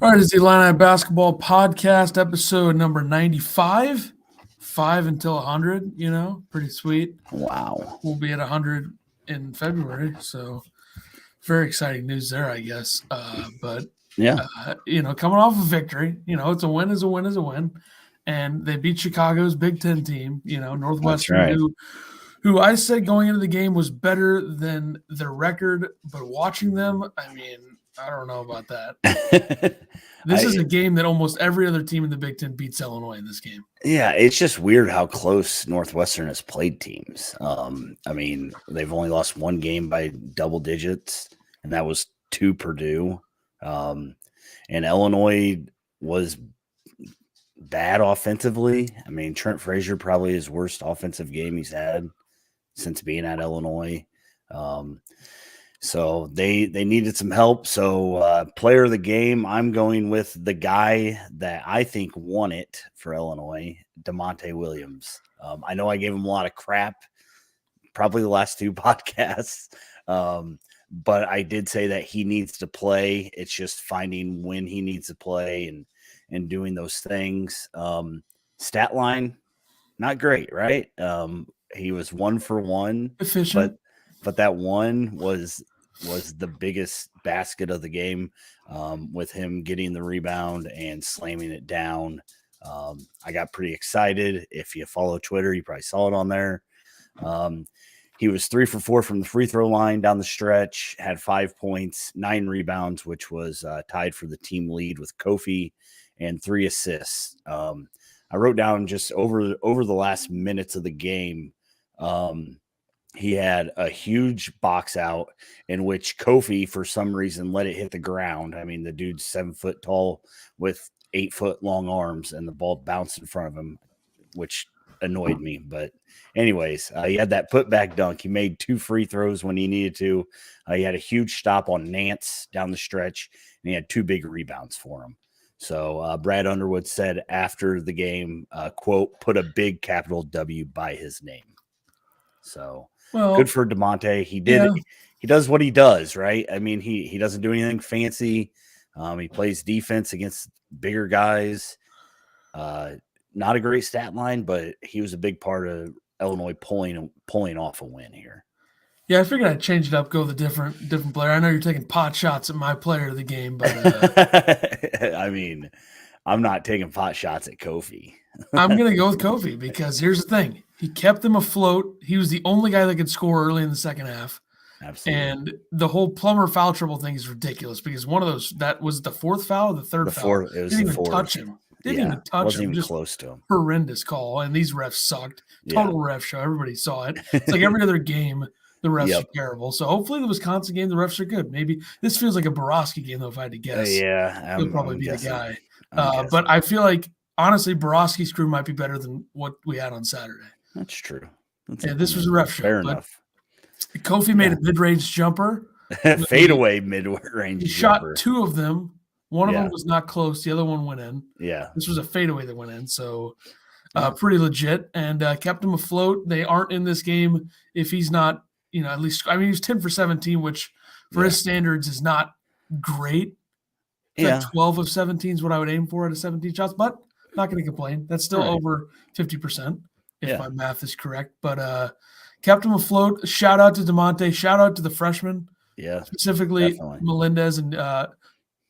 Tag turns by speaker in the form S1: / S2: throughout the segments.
S1: All right, it's the Illini Basketball Podcast, episode number 95. 5 until 100, pretty sweet.
S2: Wow.
S1: We'll be at 100 in February, so very exciting news there, I guess. But coming off a victory, it's a win is a win is a win. And they beat Chicago's Big Ten team, Northwestern,
S2: right.
S1: who I said going into the game was better than their record. But watching them, I don't know about that. This is a game that almost every other team in the Big Ten beats Illinois in this game.
S2: Yeah, it's just weird how close Northwestern has played teams. They've only lost one game by double digits, and that was to Purdue. And Illinois was bad offensively. Trent Frazier probably his worst offensive game he's had since being at Illinois. So they needed some help. So player of the game, I'm going with the guy that I think won it for Illinois, DeMonte Williams. I know I gave him a lot of crap, probably the last two podcasts, but I did say that he needs to play. It's just finding when he needs to play and doing those things. Stat line, not great, right? He was 1 for 1,
S1: efficient,
S2: but that one was the biggest basket of the game, with him getting the rebound and slamming it down. I got pretty excited. If you follow Twitter, you probably saw it on there. He was 3 for 4 from the free throw line down the stretch, had 5 points, 9 rebounds, which was tied for the team lead with Kofi, and 3 assists. I wrote down just over the last minutes of the game, he had a huge box out in which Kofi, for some reason, let it hit the ground. The dude's 7 foot tall with 8 foot long arms, and the ball bounced in front of him, which annoyed me. But anyways, he had that putback dunk. He made 2 free throws when he needed to. He had a huge stop on Nance down the stretch, and he had 2 big rebounds for him. So Brad Underwood said after the game, quote, put a big capital W by his name. So good for DeMonte. He did. Yeah. He does what he does, right? He doesn't do anything fancy. He plays defense against bigger guys. Not a great stat line, but he was a big part of Illinois pulling off a win here.
S1: Yeah, I figured I'd change it up, go with a different player. I know you're taking pot shots at my player of the game, but
S2: I'm not taking pot shots at Kofi.
S1: I'm going to go with Kofi because here's the thing. He kept them afloat. He was the only guy that could score early in the second half.
S2: Absolutely.
S1: And the whole Plummer foul trouble thing is ridiculous because one of those, that was the fourth foul or the third foul.
S2: It was Didn't
S1: even touch him. Didn't even touch him.
S2: Wasn't even
S1: just
S2: close to him.
S1: Horrendous call. And these refs sucked. Total ref show. Everybody saw it. It's like every other game. The refs are terrible. So hopefully the Wisconsin game, the refs are good. Maybe this feels like a Borowski game, though, if I had to guess.
S2: He'll
S1: probably be the guy. But I feel like, honestly, Borowski's crew might be better than what we had on Saturday.
S2: That's true.
S1: This was a ref show.
S2: Fair enough.
S1: Kofi made a mid-range jumper.
S2: Fadeaway mid-range
S1: He
S2: jumper.
S1: shot 2 of them. One of them was not close. The other one went in.
S2: Yeah.
S1: This was a fadeaway that went in. So pretty legit and kept him afloat. They aren't in this game if he's not, at least, he was 10 for 17, which for his standards is not great. Like 12 of 17 is what I would aim for out of 17 shots, but not going to complain. That's still over 50%, if my math is correct. But kept him afloat. Shout out to DeMonte. Shout out to the freshmen.
S2: Yeah.
S1: Specifically
S2: definitely.
S1: Melendez and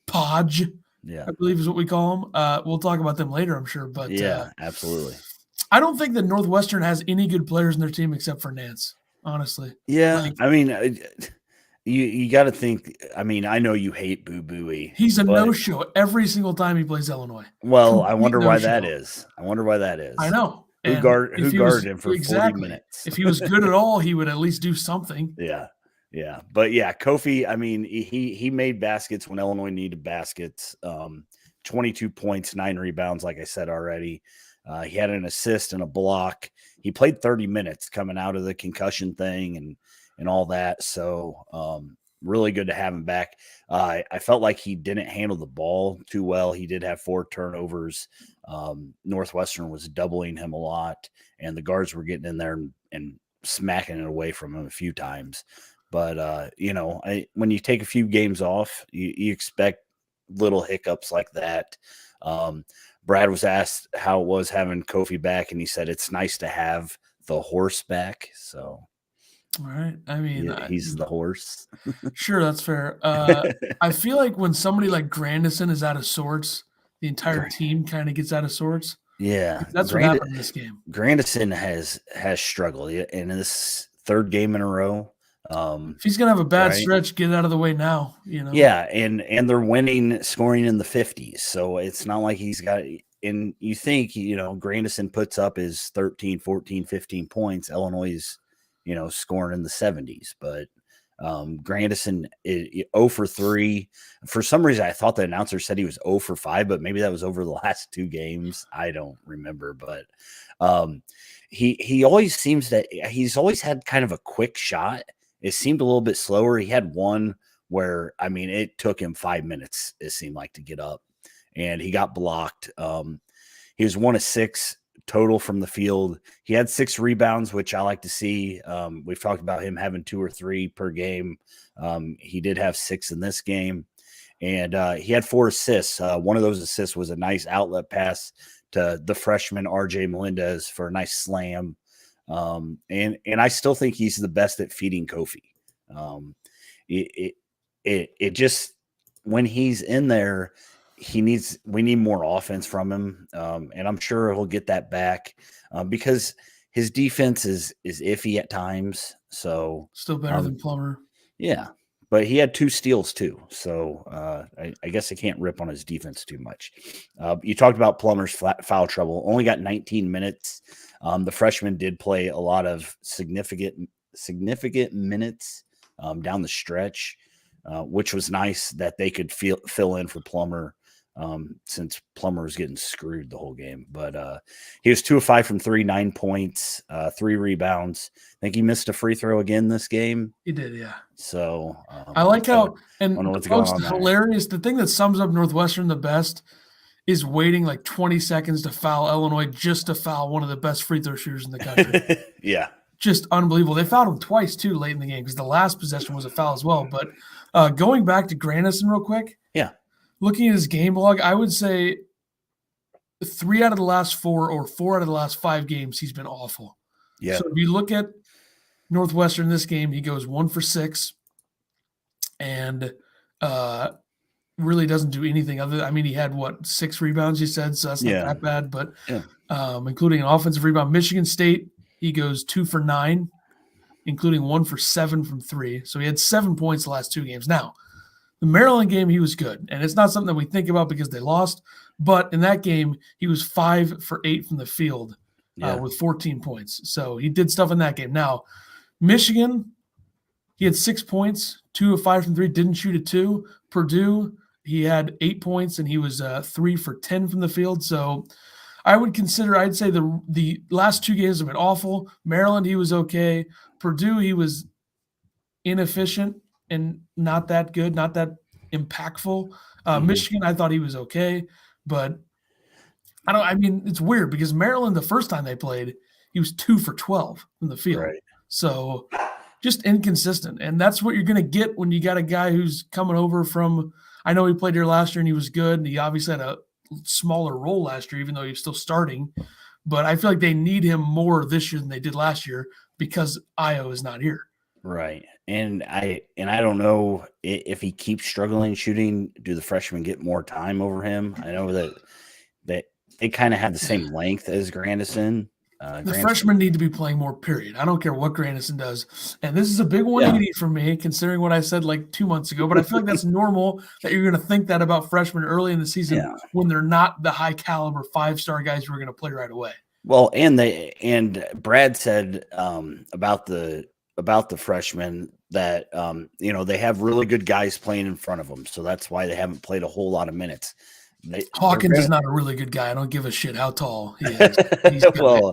S1: Podge, I believe is what we call them. We'll talk about them later, I'm sure. But
S2: absolutely.
S1: I don't think that Northwestern has any good players in their team except for Nance, honestly.
S2: Yeah, you got to think. I know you hate Boo Buie.
S1: He's a no-show every single time he plays Illinois.
S2: Well, I wonder why that is. I
S1: know.
S2: Who guarded him for 40 minutes?
S1: If he was good at all, he would at least do something.
S2: Yeah. But Kofi, he made baskets when Illinois needed baskets. 22 points, 9 rebounds, like I said already. He had an assist and a block. He played 30 minutes coming out of the concussion thing and all that. So really good to have him back. I felt like he didn't handle the ball too well. He did have 4 turnovers. Northwestern was doubling him a lot, and the guards were getting in there and smacking it away from him a few times. But, when you take a few games off, you expect little hiccups like that. Brad was asked how it was having Kofi back, and he said it's nice to have the horse back. So,
S1: all right. I mean,
S2: he's the horse.
S1: Sure, that's fair. I feel like when somebody like Grandison is out of sorts, the entire team kind of gets out of sorts.
S2: Yeah,
S1: That's what happened in this game.
S2: Grandison has struggled in this third game in a row.
S1: If he's gonna have a bad stretch, get it out of the way now.
S2: Yeah, and they're winning, scoring in the 50s, so it's not like he's got. And you think Grandison puts up his 13, 14, 15 points. Illinois is scoring in the 70s, but Grandison is 0 for 3. For some reason, I thought the announcer said he was 0 for 5, but maybe that was over the last 2 games. I don't remember, but he always seems that he's always had kind of a quick shot. It seemed a little bit slower. He had one where, I mean, it took him 5 minutes, it seemed like, to get up, and he got blocked. He was 1 of 6 total from the field. He had 6 rebounds, which I like to see. We've talked about him having 2 or 3 per game. He did have 6 in this game, and he had 4 assists. One of those assists was a nice outlet pass to the freshman RJ Melendez for a nice slam. And I still think he's the best at feeding Kofi. It just, when he's in there, we need more offense from him. And I'm sure he'll get that back because his defense is iffy at times. So
S1: still better than Plummer.
S2: Yeah. But he had 2 steals too. So I guess I can't rip on his defense too much. You talked about Plummer's foul trouble. Only got 19 minutes. The freshman did play a lot of significant minutes down the stretch, which was nice that they could fill in for Plummer since Plummer was getting screwed the whole game. But he was 2 of 5 from 3, 9 points, 3 rebounds. I think he missed a free throw again this game.
S1: He did, yeah.
S2: So
S1: I like how, and
S2: what's going on
S1: hilarious. The thing that sums up Northwestern the best is waiting like 20 seconds to foul Illinois just to foul one of the best free throw shooters in the country.
S2: Yeah.
S1: Just unbelievable. They fouled him twice too late in the game because the last possession was a foul as well. But going back to Grandison real quick.
S2: Yeah.
S1: Looking at his game log, I would say 3 out of the last 4 or 4 out of the last 5 games, he's been awful.
S2: Yeah.
S1: So if you look at Northwestern this game, he goes 1 for 6 and really doesn't do anything other. I mean, he had 6 rebounds, you said, so that's not that bad, but including an offensive rebound. Michigan State, he goes 2 for 9, including 1 for 7 from 3. So he had 7 points the last 2 games. Now, the Maryland game, he was good, and it's not something that we think about because they lost, but in that game, he was 5 for 8 from the field with 14 points. So he did stuff in that game. Now, Michigan, he had 6 points, 2 of 5 from 3, didn't shoot a 2. Purdue, he had 8 points, and he was 3 for 10 from the field. So I would consider, I'd say the last 2 games have been awful. Maryland, he was okay. Purdue, he was inefficient and not that good, not that impactful. Michigan, I thought he was okay, but I mean, it's weird because Maryland, the first time they played, he was 2 for 12 from the field.
S2: Right.
S1: So just inconsistent. And that's what you're going to get when you got a guy who's coming over from, I know he played here last year and he was good. And he obviously had a smaller role last year, even though he was still starting. But I feel like they need him more this year than they did last year because Io is not here.
S2: Right. And I don't know if he keeps struggling shooting, do the freshmen get more time over him? I know that they kind of have the same length as Grandison.
S1: The freshmen need to be playing more, period. I don't care what Grandison does. And this is a big 180 for me, considering what I said like 2 months ago. But I feel like that's normal that you're going to think that about freshmen early in the season when they're not the high caliber 5-star guys who are going to play right away.
S2: Well, and Brad said about the freshmen that they have really good guys playing in front of them, so that's why they haven't played a whole lot of minutes.
S1: Hawkins is not a really good guy. I don't give a shit how tall he is.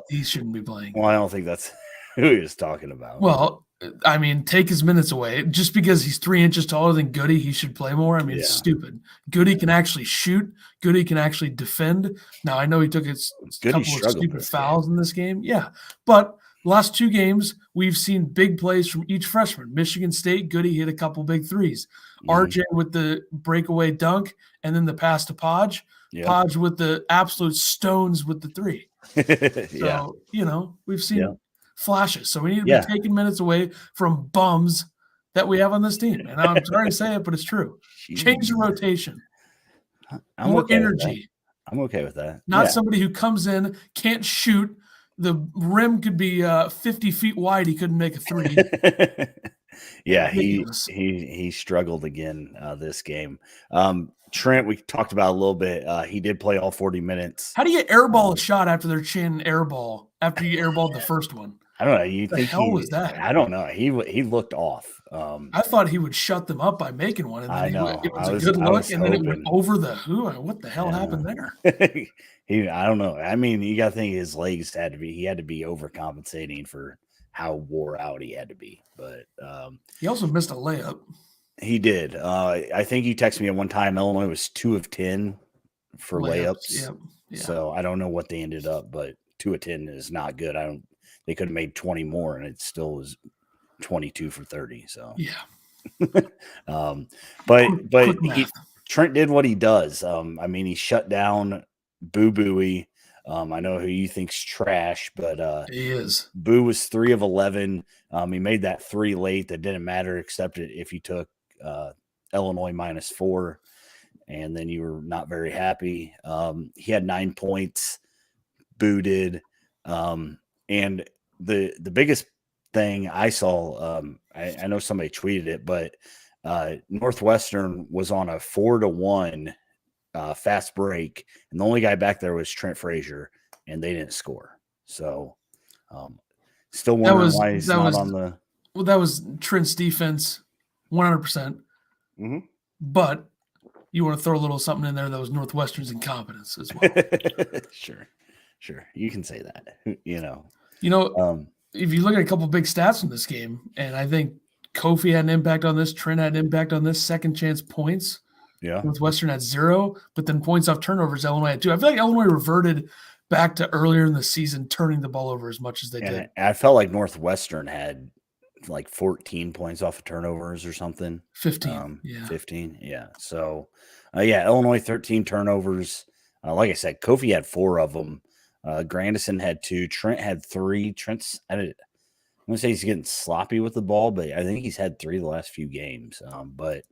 S1: He shouldn't be playing.
S2: Well, I don't think that's who he was talking about.
S1: Well, I mean, take his minutes away. Just because he's 3 inches taller than Goody, he should play more. I mean, it's stupid. Goody can actually shoot. Goody can actually defend. Now, I know he took a couple of stupid fouls in this game. Yeah, but last 2 games, we've seen big plays from each freshman. Michigan State, Goody hit a couple big threes. RJ with the breakaway dunk and then the pass to Podge.
S2: Yep.
S1: Podge with the absolute stones with the 3.
S2: Yeah.
S1: So, we've seen flashes. So we need to be taking minutes away from bums that we have on this team. And I'm sorry to say it, but it's true. Change the rotation. More energy.
S2: I'm okay with that.
S1: Not somebody who comes in, can't shoot. The rim could be 50 feet wide. He couldn't make a 3.
S2: Yeah, he struggled again this game. Trent, we talked about a little bit. He did play all 40 minutes.
S1: How do you airball a shot after their chin airball after you airballed the first one?
S2: I don't know.
S1: What the hell was that?
S2: I don't know. He looked off.
S1: I thought he would shut them up by making one, and then it was a good look, and then it went over the who. What the hell happened there?
S2: I don't know. I mean, you got to think his legs had to be overcompensating for how wore out he had to be. But
S1: he also missed a layup.
S2: He did. I think he texted me at one time. Illinois was 2 of 10 for layups.
S1: Yeah.
S2: So I don't know what they ended up, but 2 of 10 is not good. They could have made 20 more, and it still was 22 for 30. So Trent did what he does. I mean, he shut down Boo Booey. I know who you think's trash, but
S1: he is.
S2: Boo was 3 of 11. He made that 3 late that didn't matter, except if you took Illinois -4, and then you were not very happy. He had 9 points. Boo did. And the biggest thing I saw, I know somebody tweeted it, but Northwestern was on a 4-1 fast break, and the only guy back there was Trent Frazier, and they didn't score. So, still wondering why he's not on the.
S1: Well, that was Trent's defense, 100%.
S2: Mm-hmm.
S1: But you want to throw a little something in there that was Northwestern's incompetence as well.
S2: Sure, you can say that.
S1: If you look at a couple big stats from this game, and I think Kofi had an impact on this, Trent had an impact on this, second chance points.
S2: Yeah.
S1: Northwestern had 0, but then points off turnovers, Illinois had 2. I feel like Illinois reverted back to earlier in the season, turning the ball over as much as they did.
S2: I felt like Northwestern had like 14 points off of turnovers or something.
S1: 15.
S2: 15. Yeah. So, Illinois 13 turnovers. Like I said, Kofi had 4 of them. Grandison had 2. Trent had 3. I'm going to say he's getting sloppy with the ball, but I think he's had 3 the last few games. But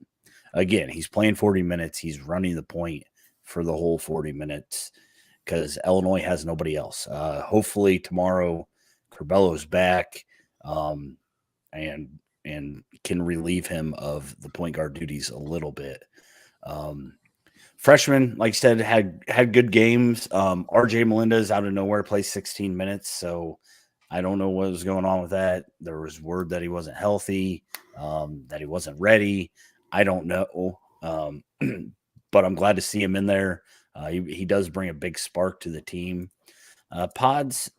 S2: again, he's playing 40 minutes. He's running the point for the whole 40 minutes because Illinois has nobody else. Hopefully tomorrow Curbello's back and can relieve him of the point guard duties a little bit. Freshman, like I said, had good games. RJ Melendez out of nowhere plays 16 minutes, so I don't know what was going on with that. There was word that he wasn't healthy, that he wasn't ready. I don't know, but I'm glad to see him in there. He does bring a big spark to the team. Pods,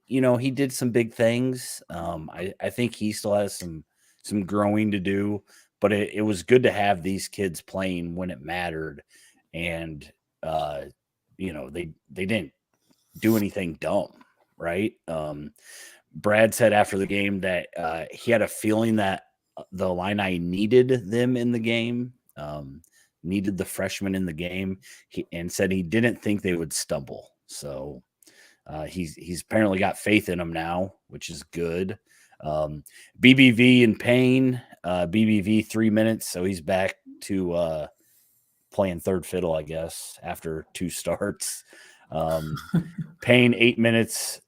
S2: he did some big things. I think he still has some growing to do, but it was good to have these kids playing when it mattered. And, they didn't do anything dumb, right? Brad said after the game that he had a feeling that the Illini needed them in the game, needed the freshmen in the game, and said he didn't think they would stumble. So he's apparently got faith in them now, which is good. BBV in pain, BBV 3 minutes, so he's back to playing third fiddle, I guess, after 2 starts. Payne 8 minutes,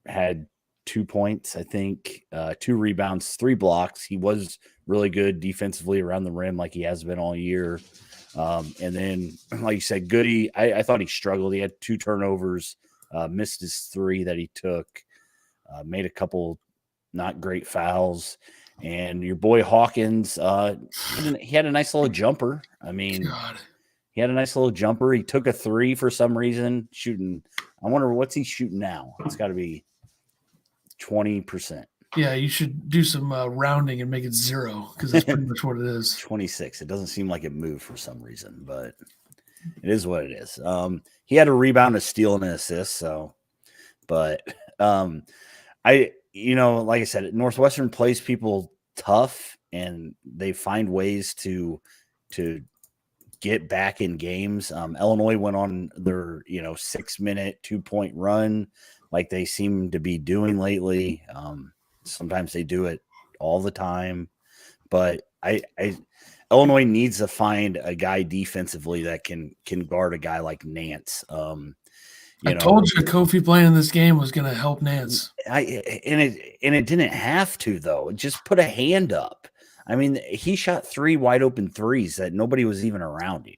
S2: had 2 points, I think, 2 rebounds, 3 blocks. He was really good defensively around the rim like he has been all year. And then, like you said, Goody, I thought he struggled. He had 2 turnovers, missed his 3 that he took, made a couple not great fouls. And your boy Hawkins, he had a nice little jumper. I mean, he had a nice little jumper. He took a 3 for some reason, shooting. I wonder what's he shooting now. It's got to be 20%.
S1: Yeah, you should do some rounding and make it 0 because that's pretty much what it is.
S2: 26. It doesn't seem like it moved for some reason, but it is what it is. He had a rebound, a steal, and an assist. So, but like I said, Northwestern plays people tough, and they find ways to get back in games. Illinois went on their 6-minute 2-point run, like they seem to be doing lately. Sometimes they do it all the time, but Illinois needs to find a guy defensively that can guard a guy like Nance.
S1: I told you Kofi playing in this game was going to help Nance.
S2: And it didn't have to, though. Just put a hand up. I mean, he shot 3 wide open threes that nobody was even around him.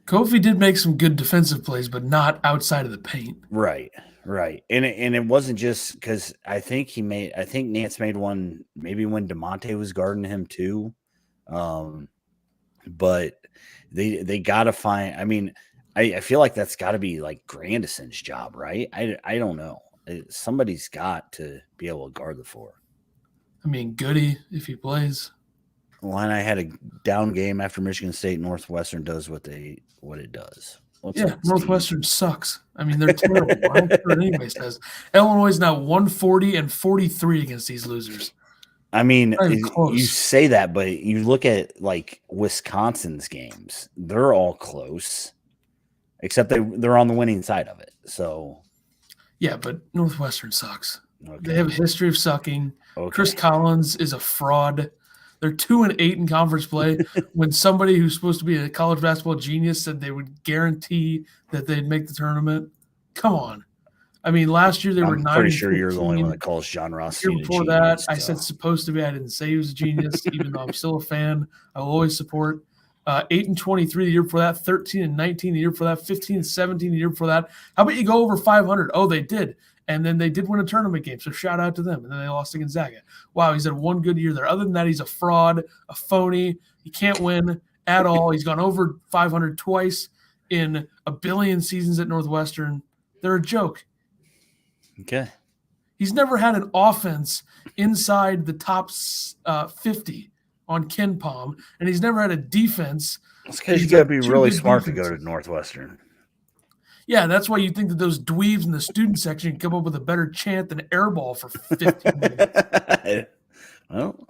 S1: Kofi did make some good defensive plays, but not outside of the paint.
S2: Right. And it wasn't just because I think Nance made one maybe when DeMonte was guarding him too. But they got to find. I mean, I feel like that's got to be like Grandison's job, right? I don't know. Somebody's got to be able to guard the 4.
S1: I mean, Goody if he plays.
S2: Illini had a down game after Michigan State. Northwestern does what it does.
S1: Northwestern sucks. I mean, they're terrible. I don't care what anybody says. Illinois is now 140 and 43 against these losers.
S2: I mean, you say that, but you look at like Wisconsin's games; they're all close, except they're on the winning side of it. So,
S1: yeah, but Northwestern sucks.
S2: Okay.
S1: They have a history of sucking.
S2: Okay.
S1: Chris Collins is a fraud. They're 2-8 in conference play. When somebody who's supposed to be a college basketball genius said they would guarantee that they'd make the tournament, come on. I mean, last year they were 9.
S2: I'm pretty sure you're the only one that calls John Ross.
S1: The year before that, I said supposed to be. I didn't say he was a genius, even though I'm still a fan. I will always support. 8-23 the year before that, 13-19 the year before that, 15-17 the year before that. How about you go over 500? Oh, they did. And then they did win a tournament game, so shout out to them. And then they lost to Gonzaga. Wow, he's had one good year there. Other than that, he's a fraud, a phony. He can't win at all. He's gone over 500 twice in a billion seasons at Northwestern. They're a joke.
S2: Okay.
S1: He's never had an offense inside the top 50 on KenPom, and he's never had a defense.
S2: That's because you got to be really smart to go to Northwestern.
S1: Yeah, that's why you think that those dweebs in the student section can come up with a better chant than airball for 15 minutes.
S2: Well,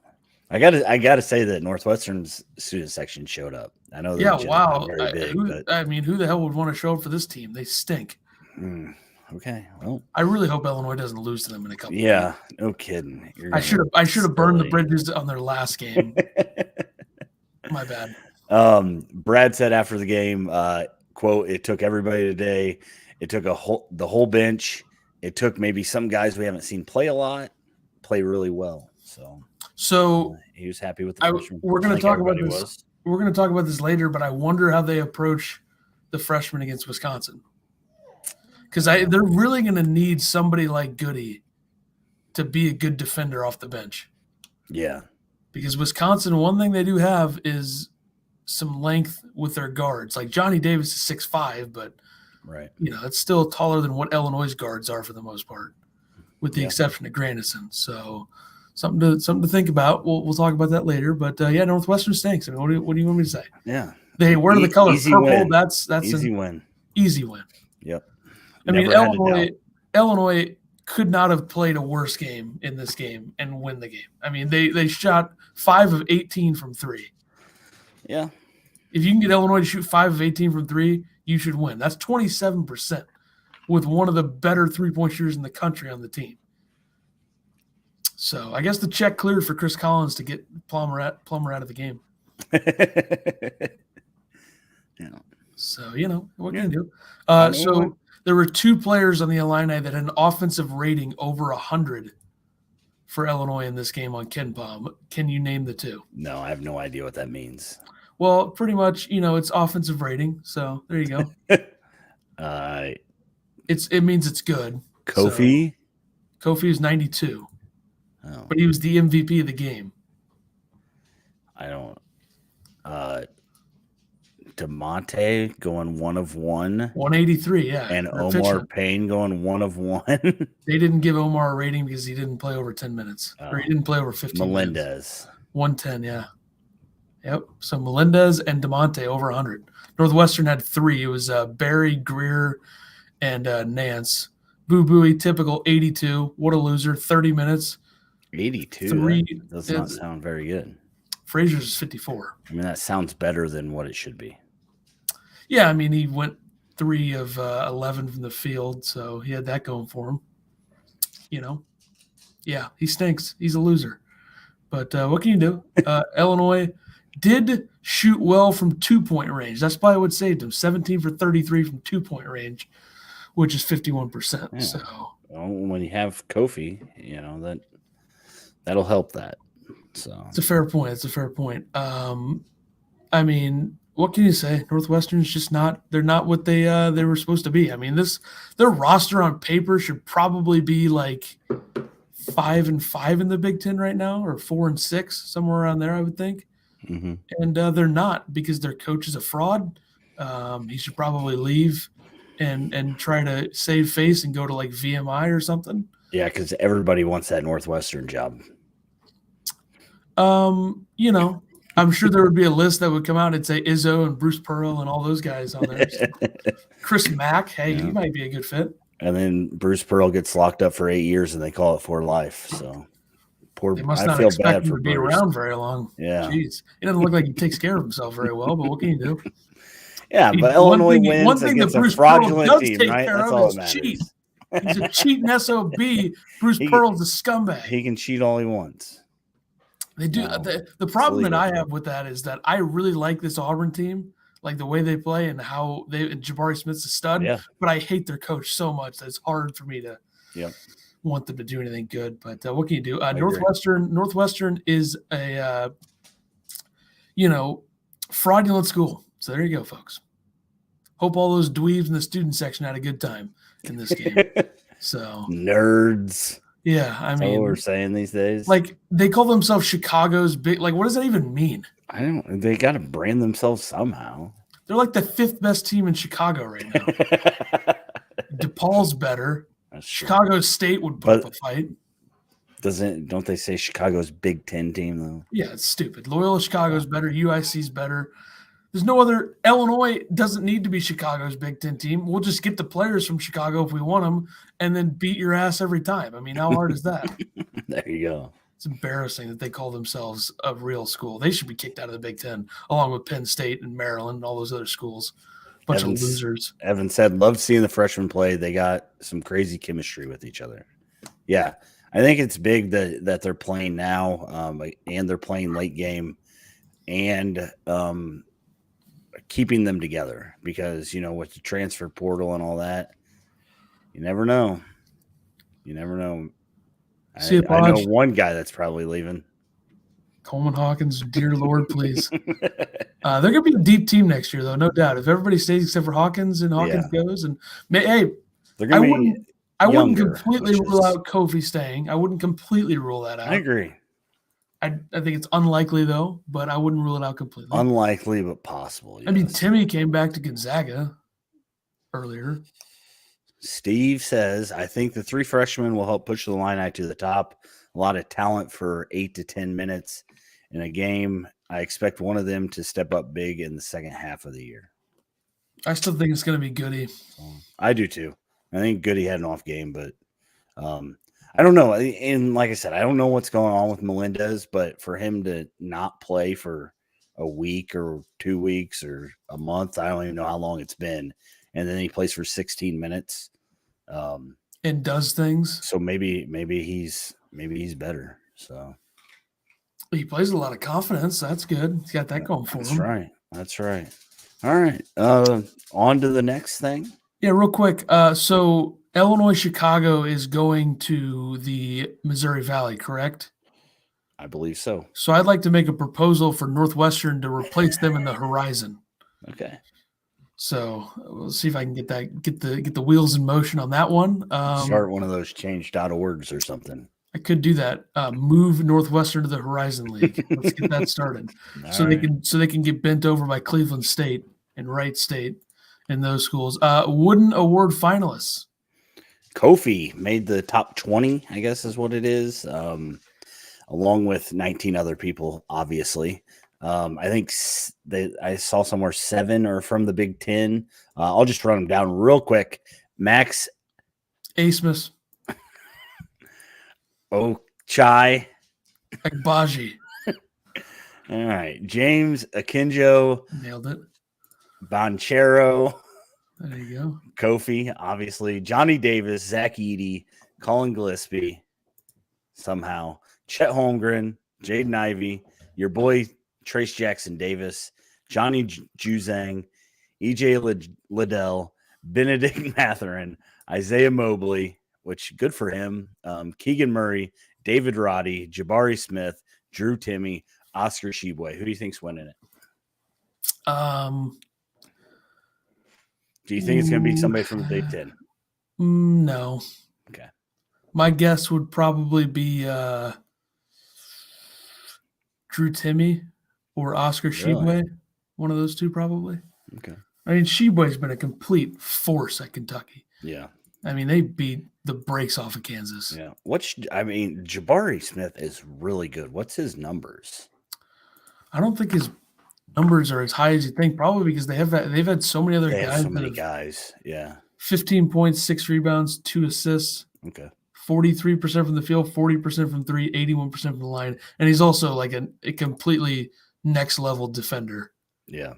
S2: I gotta say that Northwestern's student section showed up. I know.
S1: Yeah, wow.
S2: Very big,
S1: who the hell would want to show up for this team? They stink.
S2: Okay, well,
S1: I really hope Illinois doesn't lose to them in a couple.
S2: Yeah, no kidding.
S1: I should have burned the bridges on their last game. My bad.
S2: Brad said after the game, quote, "It took everybody today. It took the whole bench. It took maybe some guys we haven't seen play a lot, play really well." So he was happy with the freshmen.
S1: We're going to talk about this. We're going to talk about this later, but I wonder how they approach the freshmen against Wisconsin, because they're really going to need somebody like Goody to be a good defender off the bench.
S2: Yeah,
S1: because Wisconsin, one thing they do have is some length with their guards. Like Johnny Davis is 6'5", but
S2: right,
S1: it's still taller than what Illinois' guards are for the most part, with the exception of Grandison. So something to think about. We'll talk about that later. But Northwestern stinks. I mean, what do you want me to say?
S2: Yeah,
S1: they wear the color purple.
S2: Win.
S1: That's
S2: easy win.
S1: Easy win.
S2: Yep.
S1: I mean, Illinois could not have played a worse game in this game and win the game. I mean, they shot 5 of 18 from 3.
S2: Yeah.
S1: If you can get Illinois to shoot 5 of 18 from 3, you should win. That's 27% with one of the better three-point shooters in the country on the team. So I guess the check cleared for Chris Collins to get Plummer out of the game.
S2: Yeah.
S1: So, what can you do? So there were 2 players on the Illini that had an offensive rating over 100 for Illinois in this game on KenPom. Can you name the 2?
S2: No, I have no idea what that means.
S1: Well, pretty much, it's offensive rating. So there you go. It means it's good.
S2: Kofi?
S1: So, Kofi is 92.
S2: Oh.
S1: But he was the MVP of the game.
S2: I don't. DeMonte going 1 of 1.
S1: 183, yeah.
S2: And Omar Payne going 1 of 1.
S1: They didn't give Omar a rating because he didn't play over 10 minutes. Or he didn't play over 15
S2: Melendez.
S1: minutes. 110, yeah. Yep. So Melendez and DeMonte over 100. Northwestern had 3. It was Barry, Greer, and Nance. Boo Booey, typical 82. What a loser. 30 minutes.
S2: 82. That does not sound very good.
S1: Frazier's is 54.
S2: I mean, that sounds better than what it should be.
S1: Yeah, I mean, he went 3 of 11 from the field, so he had that going for him. Yeah, he stinks. He's a loser. But what can you do? Illinois did shoot well from 2-point range. That's probably what saved him. 17 for 33 from 2-point range, which is 51%.
S2: Yeah.
S1: So
S2: when you have Kofi, that'll help that. So
S1: it's a fair point. I mean, what can you say? Northwestern's just they're not what they were supposed to be. I mean, their roster on paper should probably be like 5-5 in the Big Ten right now, or 4-6, somewhere around there, I would think.
S2: Mm-hmm.
S1: And they're not, because their coach is a fraud. He should probably leave and try to save face and go to like VMI or something.
S2: Yeah, because everybody wants that Northwestern job.
S1: I'm sure there would be a list that would come out and say Izzo and Bruce Pearl and all those guys on there. So Chris Mack, he might be a good fit.
S2: And then Bruce Pearl gets locked up for 8 years, and they call it for life. So
S1: they must not expect him to be around very long.
S2: Yeah,
S1: jeez, he doesn't look like he takes care of himself very well. But what can you do?
S2: Yeah, but Illinois wins against a fraudulent team, right? That's all that matters.
S1: Cheat. He's a cheating SOB. Bruce Pearl's a scumbag.
S2: He can cheat all he wants.
S1: They do. The problem that I have with that is that I really like this Auburn team, like the way they play and how Jabari Smith's a stud.
S2: Yeah.
S1: But I hate their coach so much that it's hard for me to want them to do anything good. But what can you do? Northwestern is a fraudulent school. So there you go, folks. Hope all those dweebs in the student section had a good time in this game. So
S2: nerds.
S1: Yeah, I mean,
S2: what we're saying these days.
S1: Like, they call themselves Chicago's big. Like, what does that even mean?
S2: I don't. They got to brand themselves somehow.
S1: They're like the 5th best team in Chicago right now. DePaul's better. Chicago State would put up a fight.
S2: Don't they say Chicago's Big Ten team though?
S1: Yeah, it's stupid. Loyola Chicago's better. UIC's better. There's no other. Illinois doesn't need to be Chicago's Big Ten team. We'll just get the players from Chicago if we want them, and then beat your ass every time. I mean, how hard is that?
S2: There you go.
S1: It's embarrassing that they call themselves a real school. They should be kicked out of the Big Ten, along with Penn State and Maryland and all those other schools. Bunch of losers.
S2: Evan said, "Love seeing the freshmen play. They got some crazy chemistry with each other." Yeah, I think it's big that they're playing now, and they're playing late game, and keeping them together, because with the transfer portal and all that, you never know. I know one guy that's probably leaving.
S1: Coleman Hawkins, dear Lord, please. They're gonna be a deep team next year, though, no doubt. If everybody stays except for Hawkins and Hawkins goes, and they're gonna I wouldn't completely rule out Kofi staying. I wouldn't completely rule that out.
S2: I agree.
S1: I think it's unlikely, though, but I wouldn't rule it out completely.
S2: Unlikely, but possible. Yes.
S1: I mean, Timmy came back to Gonzaga earlier.
S2: Steve says, I think the 3 freshmen will help push the Illini to the top. A lot of talent for 8 to 10 minutes in a game. I expect one of them to step up big in the second half of the year.
S1: I still think it's going to be Goody.
S2: I do, too. I think Goody had an off game, but I don't know. And like I said, I don't know what's going on with Melendez, but for him to not play for a week or 2 weeks or a month, I don't even know how long it's been. And then he plays for 16 minutes.
S1: And does things.
S2: So maybe he's better. So
S1: he plays a lot of confidence. That's good. He's got that going for him.
S2: That's right. All right. On to the next thing.
S1: Yeah, real quick. So Illinois Chicago is going to the Missouri Valley, correct?
S2: I believe so.
S1: So I'd like to make a proposal for Northwestern to replace them in the Horizon.
S2: Okay.
S1: So we'll see if I can get the wheels in motion on that one.
S2: Start one of those change.orgs or something.
S1: I could do that. Move Northwestern to the Horizon League. Let's get that started. They can get bent over by Cleveland State and Wright State and those schools. Wooden Award finalists.
S2: Kofi made the top 20, I guess is what it is, along with 19 other people, obviously. I think I saw somewhere 7 are from the Big Ten. I'll just run them down real quick. Max
S1: Asmus.
S2: Ochai.
S1: Agbaji.
S2: All right. James Akinjo.
S1: Nailed it.
S2: Bonchero.
S1: There you go.
S2: Kofi, obviously. Johnny Davis, Zach Edey, Colin Gillespie, somehow. Chet Holmgren, Jayden Ivey, your boy Trace Jackson Davis, Johnny Juzang, EJ Liddell, Benedict Matherin, Isaiah Mobley, which good for him, Keegan Murray, David Roddy, Jabari Smith, Drew Timme, Oscar Tshiebwe. Who do you think's winning it? Do you think it's going to be somebody from the Big Ten?
S1: No.
S2: Okay.
S1: My guess would probably be Drew Timme or Oscar Tshiebwe. One of those two, probably.
S2: Okay.
S1: I mean, Tshiebwe's been a complete force at Kentucky.
S2: Yeah.
S1: I mean, they beat the brakes off of Kansas.
S2: Yeah. Jabari Smith is really good. What's his numbers?
S1: I don't think his numbers are as high as you think, probably because they've had so many other guys.
S2: So many guys. Yeah.
S1: 15 points, 6 rebounds, 2 assists.
S2: Okay.
S1: 43% from the field, 40% from 3, 81% from the line. And he's also like a completely next level defender.
S2: Yeah.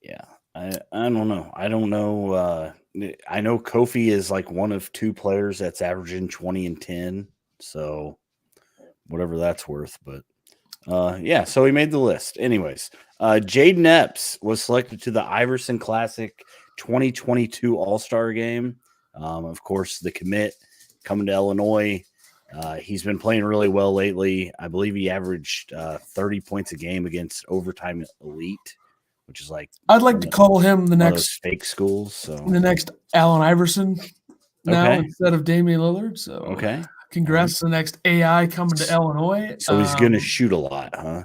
S2: Yeah. I don't know. I don't know. I know Kofi is like one of 2 players that's averaging 20 and 10. So whatever that's worth. But yeah, so he made the list. Anyways, Jayden Epps was selected to the Iverson Classic 2022 All-Star Game. Of course, the commit coming to Illinois. He's been playing really well lately. I believe he averaged 30 points a game against Overtime Elite, which is like
S1: I'd like to call him the next
S2: fake schools. So
S1: the next Allen Iverson now
S2: Okay.
S1: instead of Damian Lillard. So
S2: okay,
S1: congrats to the next AI coming to Illinois.
S2: so he's going to shoot a lot, huh?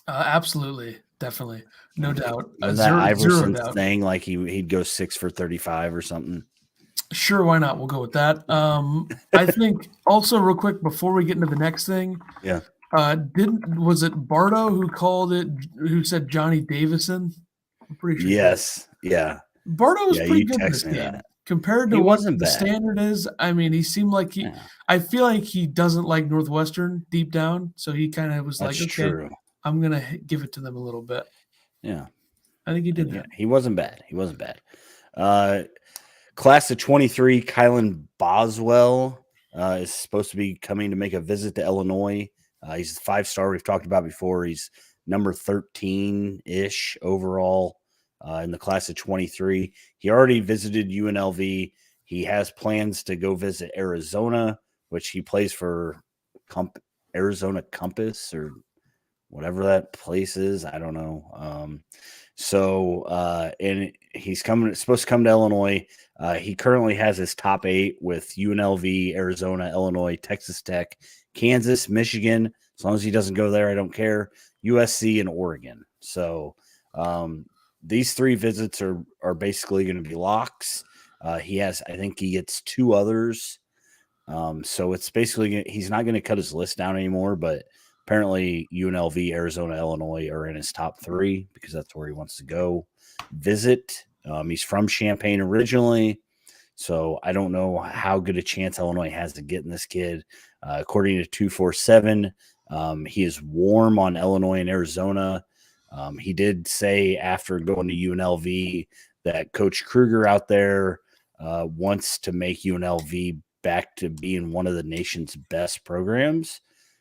S1: Absolutely, definitely, no doubt.
S2: And that
S1: Zero
S2: Iverson
S1: doubt.
S2: thing, like he'd go 6 for 35 or something.
S1: Sure, why not? We'll go with that. I think also real quick before we get into the next thing.
S2: Yeah.
S1: Was it Bardo who said Johnny Davison? I'm pretty sure.
S2: Yes. Yeah.
S1: Bardo was pretty
S2: you
S1: good in this
S2: text me
S1: game.
S2: that.
S1: Compared to
S2: He
S1: what
S2: wasn't
S1: the
S2: bad.
S1: standard is. I mean, he seemed like I feel like he doesn't like Northwestern deep down. So he kind of was
S2: That's
S1: like, okay,
S2: true.
S1: I'm going to give it to them a little bit.
S2: Yeah.
S1: I think he did
S2: Yeah,
S1: that.
S2: he wasn't bad. Class of 23, Kylan Boswell is supposed to be coming to make a visit to Illinois. He's a 5-star we've talked about before. He's number 13-ish overall in the class of 23. He already visited UNLV. He has plans to go visit Arizona, which he plays for Arizona Compass or whatever that place is. I don't know. And he's supposed to come to Illinois. He currently has his top 8 with UNLV, Arizona, Illinois, Texas Tech, Kansas, Michigan. As long as he doesn't go there, I don't care. USC and Oregon. So these 3 visits are basically going to be locks. I think he gets 2 others. So it's basically he's not going to cut his list down anymore, but apparently UNLV, Arizona, Illinois are in his top 3 because that's where he wants to go visit. He's from Champaign originally, so I don't know how good a chance Illinois has to get in this kid. According to 247, he is warm on Illinois and Arizona. He did say after going to UNLV that Coach Kruger out there wants to make UNLV back to being one of the nation's best programs.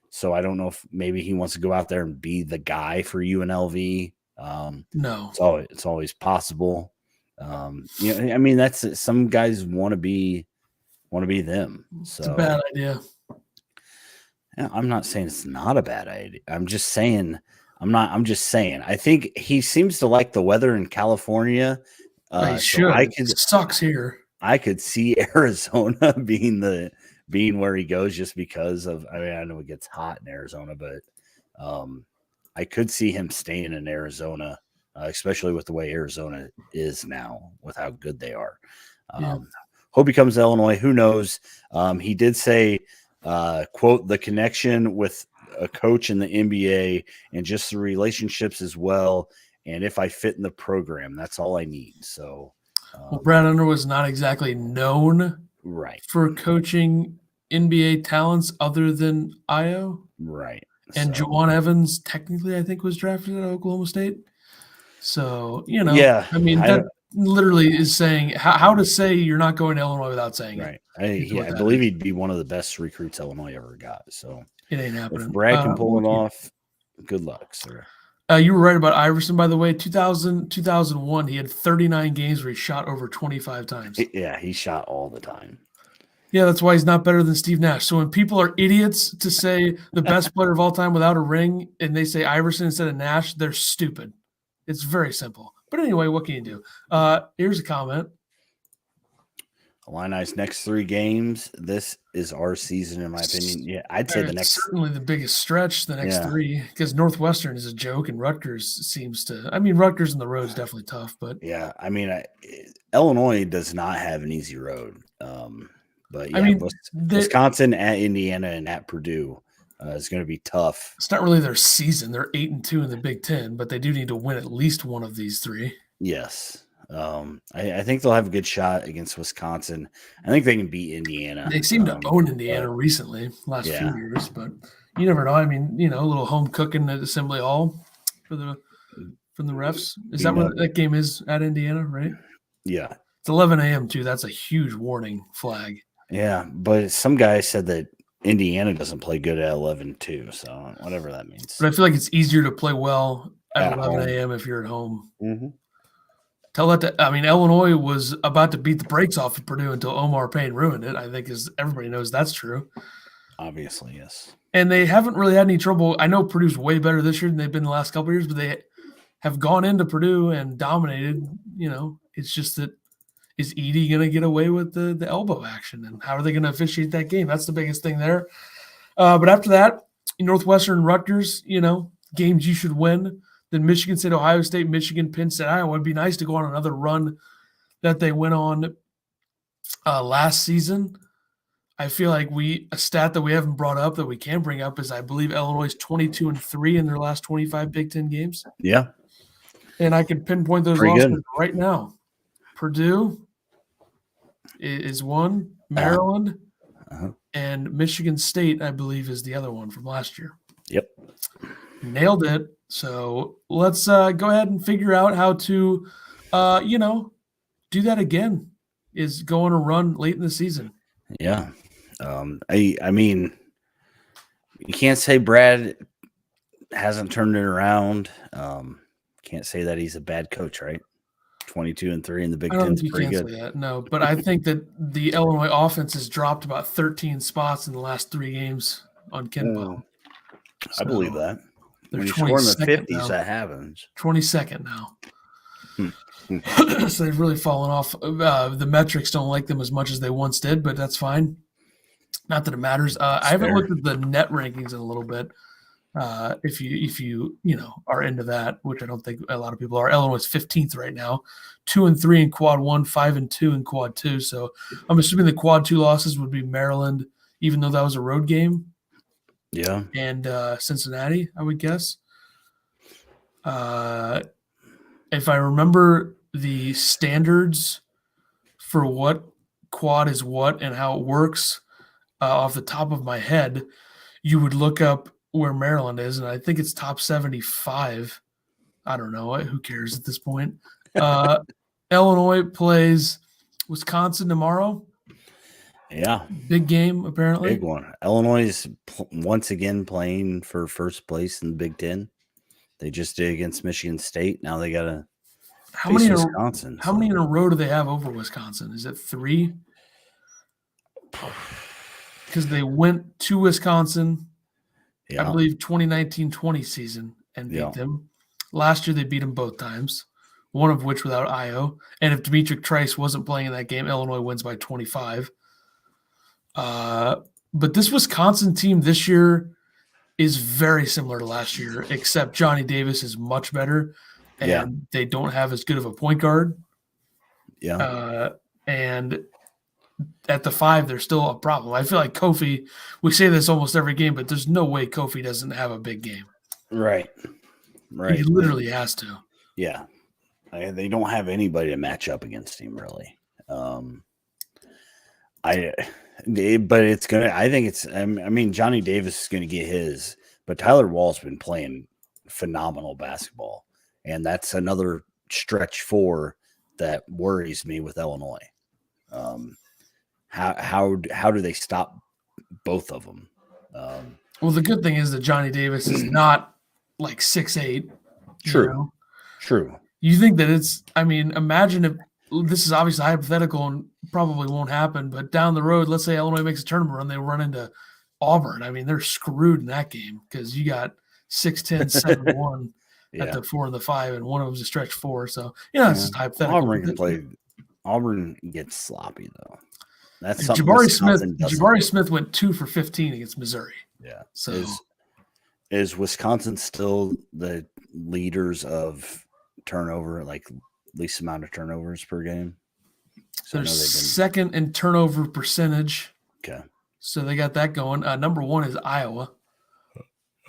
S2: So I don't know if maybe he wants to go out there and be the guy for UNLV.
S1: No,
S2: it's always possible. I mean, that's some guys want to be them. So
S1: it's a bad idea.
S2: Yeah, I'm not saying it's not a bad idea. I'm just saying I think he seems to like the weather in California.
S1: He should. It sucks here.
S2: I could see Arizona being where he goes just because of, I mean, I know it gets hot in Arizona, but I could see him staying in Arizona, especially with the way Arizona is now with how good they are. Hope he comes to Illinois. Who knows? He did say, quote, the connection with a coach in the NBA and just the relationships as well. And if I fit in the program, that's all I need. So
S1: Well, Brad Underwood is not exactly known for coaching NBA talents other than Io.
S2: Right.
S1: And Juwan Evans, technically, I think, was drafted at Oklahoma State. So,
S2: yeah,
S1: I mean, that literally is saying how to say you're not going to Illinois without saying
S2: it.
S1: Right.
S2: I believe he'd be one of the best recruits Illinois ever got. So
S1: it ain't happening.
S2: If Brad can pull it off, good luck, sir.
S1: You were right about Iverson, by the way. 2001, he had 39 games where he shot over 25 times.
S2: Yeah, he shot all the time.
S1: Yeah, that's why he's not better than Steve Nash. So when people are idiots to say the best player of all time without a ring and they say Iverson instead of Nash, they're stupid. It's very simple. But anyway, what can you do? Here's a comment.
S2: Illini's next 3 games. This is our season, in my opinion. Yeah, I'd say the next.
S1: Certainly the biggest stretch, the next 3, because Northwestern is a joke and Rutgers seems to. I mean, Rutgers on the road is definitely tough, but
S2: yeah, I mean, Illinois does not have an easy road. But yeah,
S1: I mean,
S2: Wisconsin at Indiana and at Purdue is going to be tough.
S1: It's not really their season. They're 8-2 in the Big Ten, but they do need to win at least one of these 3.
S2: Yes. I think they'll have a good shot against Wisconsin. I think they can beat Indiana.
S1: They seem to own Indiana recently, last few years, but you never know. I mean, a little home cooking at Assembly Hall from the refs. Is that what that game is at Indiana, right?
S2: Yeah.
S1: It's 11 a.m. too. That's a huge warning flag.
S2: Yeah, but some guy said that Indiana doesn't play good at 11 too, so whatever that means.
S1: But I feel like it's easier to play well at 11 a.m. if you're at home.
S2: Mm-hmm.
S1: Tell that to, I mean, Illinois was about to beat the brakes off of Purdue until Omar Payne ruined it. I think everybody knows that's true.
S2: Obviously, yes.
S1: And they haven't really had any trouble. I know Purdue's way better this year than they've been the last couple of years, but they have gone into Purdue and dominated. It's just that is Edey going to get away with the elbow action, and how are they going to officiate that game? That's the biggest thing there. But after that, Northwestern, Rutgers, games you should win. Then Michigan State, Ohio State, Michigan, Penn State, Iowa. It'd be nice to go on another run that they went on last season. I feel like a stat that we haven't brought up that we can bring up is I believe Illinois is 22-3 in their last 25 Big Ten games.
S2: Yeah.
S1: And I can pinpoint those losses right now. Purdue is one, Maryland, and Michigan State, I believe, is the other one from last year.
S2: Yep.
S1: Nailed it. So let's go ahead and figure out how to, do that again, is go on a run late in the season.
S2: Yeah. I mean, you can't say Brad hasn't turned it around. Can't say that he's a bad coach, right? 22-3 in the Big Ten is pretty good.
S1: Say that. No, but I think that the Illinois offense has dropped about 13 spots in the last 3 games on Kenpo.
S2: I believe that.
S1: They're
S2: when you score in the 50s,
S1: now.
S2: that happens.
S1: 22nd now. So they've really fallen off. The metrics don't like them as much as they once did, but that's fine. Not that it matters. I haven't looked at the net rankings in a little bit. If you are into that, which I don't think a lot of people are. Illinois is 15th right now, 2-3 in quad 1, 5-2 in quad 2. So I'm assuming the quad 2 losses would be Maryland, even though that was a road game.
S2: Yeah.
S1: And Cincinnati, I would guess. If I remember the standards for what quad is what and how it works off the top of my head, you would look up where Maryland is, and I think it's top 75. I don't know. Who cares at this point? Illinois plays Wisconsin tomorrow.
S2: Yeah.
S1: Big game, apparently.
S2: Big one. Illinois is once again playing for first place in the Big Ten. They just did against Michigan State. Now they got to face Wisconsin.
S1: How many in a row do they have over Wisconsin? Is it 3? Because they went to Wisconsin, I believe, 2019-20 season and beat them. Last year they beat them both times, one of which without Io. And if Dimitri Trice wasn't playing in that game, Illinois wins by 25. But this Wisconsin team this year is very similar to last year, except Johnny Davis is much better, and they don't have as good of a point guard.
S2: Yeah.
S1: And at the 5, they're still a problem. I feel like Kofi, we say this almost every game, but there's no way Kofi doesn't have a big game.
S2: Right.
S1: He literally has to.
S2: Yeah. They don't have anybody to match up against him, really. But it's gonna. I think it's. I mean, Johnny Davis is gonna get his, but Tyler Wall's been playing phenomenal basketball, and that's another stretch four that worries me with Illinois. How do they stop both of them?
S1: Well, the good thing is that Johnny Davis is not like 6'8".
S2: True. True.
S1: You think that it's, I mean, imagine if this is obviously hypothetical and probably won't happen, but down the road, let's say Illinois makes a tournament run, they run into Auburn. I mean, they're screwed in that game because you got 6'10", 7'1" at the 4 and the 5, and one of them's a stretch 4. So, it's just hypothetical.
S2: Auburn gets sloppy, though. That's
S1: Jabari Smith went 2 for 15 against Missouri.
S2: Yeah.
S1: So
S2: is Wisconsin still the leaders of turnover, like least amount of turnovers per game?
S1: So they're second in turnover percentage.
S2: Okay.
S1: So they got that going. Number 1 is Iowa.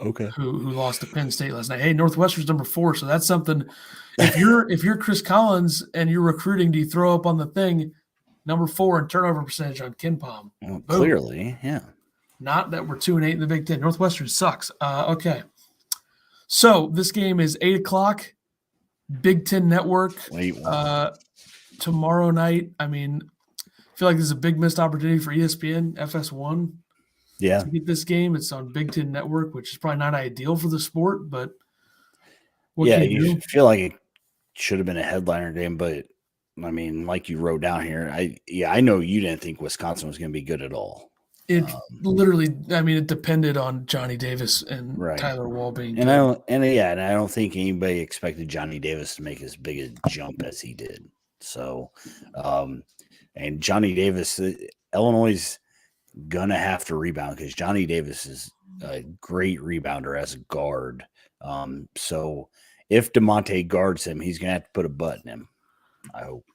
S2: Okay.
S1: Who lost to Penn State last night. Hey, Northwestern's number 4. So that's something. If you're Chris Collins and you're recruiting, do you throw up on the thing? Number 4 in turnover percentage on KenPom.
S2: Well, clearly, yeah.
S1: Not that we're 2-8 in the Big Ten. Northwestern sucks. Okay. So this game is 8:00. Big Ten Network. Tomorrow night. I mean, I feel like this is a big missed opportunity for ESPN, FS1.
S2: Yeah.
S1: To get this game. It's on Big Ten Network, which is probably not ideal for the sport, but
S2: you feel like it should have been a headliner game, but I mean, like you wrote down here, I know you didn't think Wisconsin was going to be good at all.
S1: It literally, I mean, it depended on Johnny Davis and Tyler Wall being
S2: good. And I don't think anybody expected Johnny Davis to make as big a jump as he did. So, and Johnny Davis, Illinois is gonna have to rebound because Johnny Davis is a great rebounder as a guard. So if DeMonte guards him, he's gonna have to put a butt in him. I hope.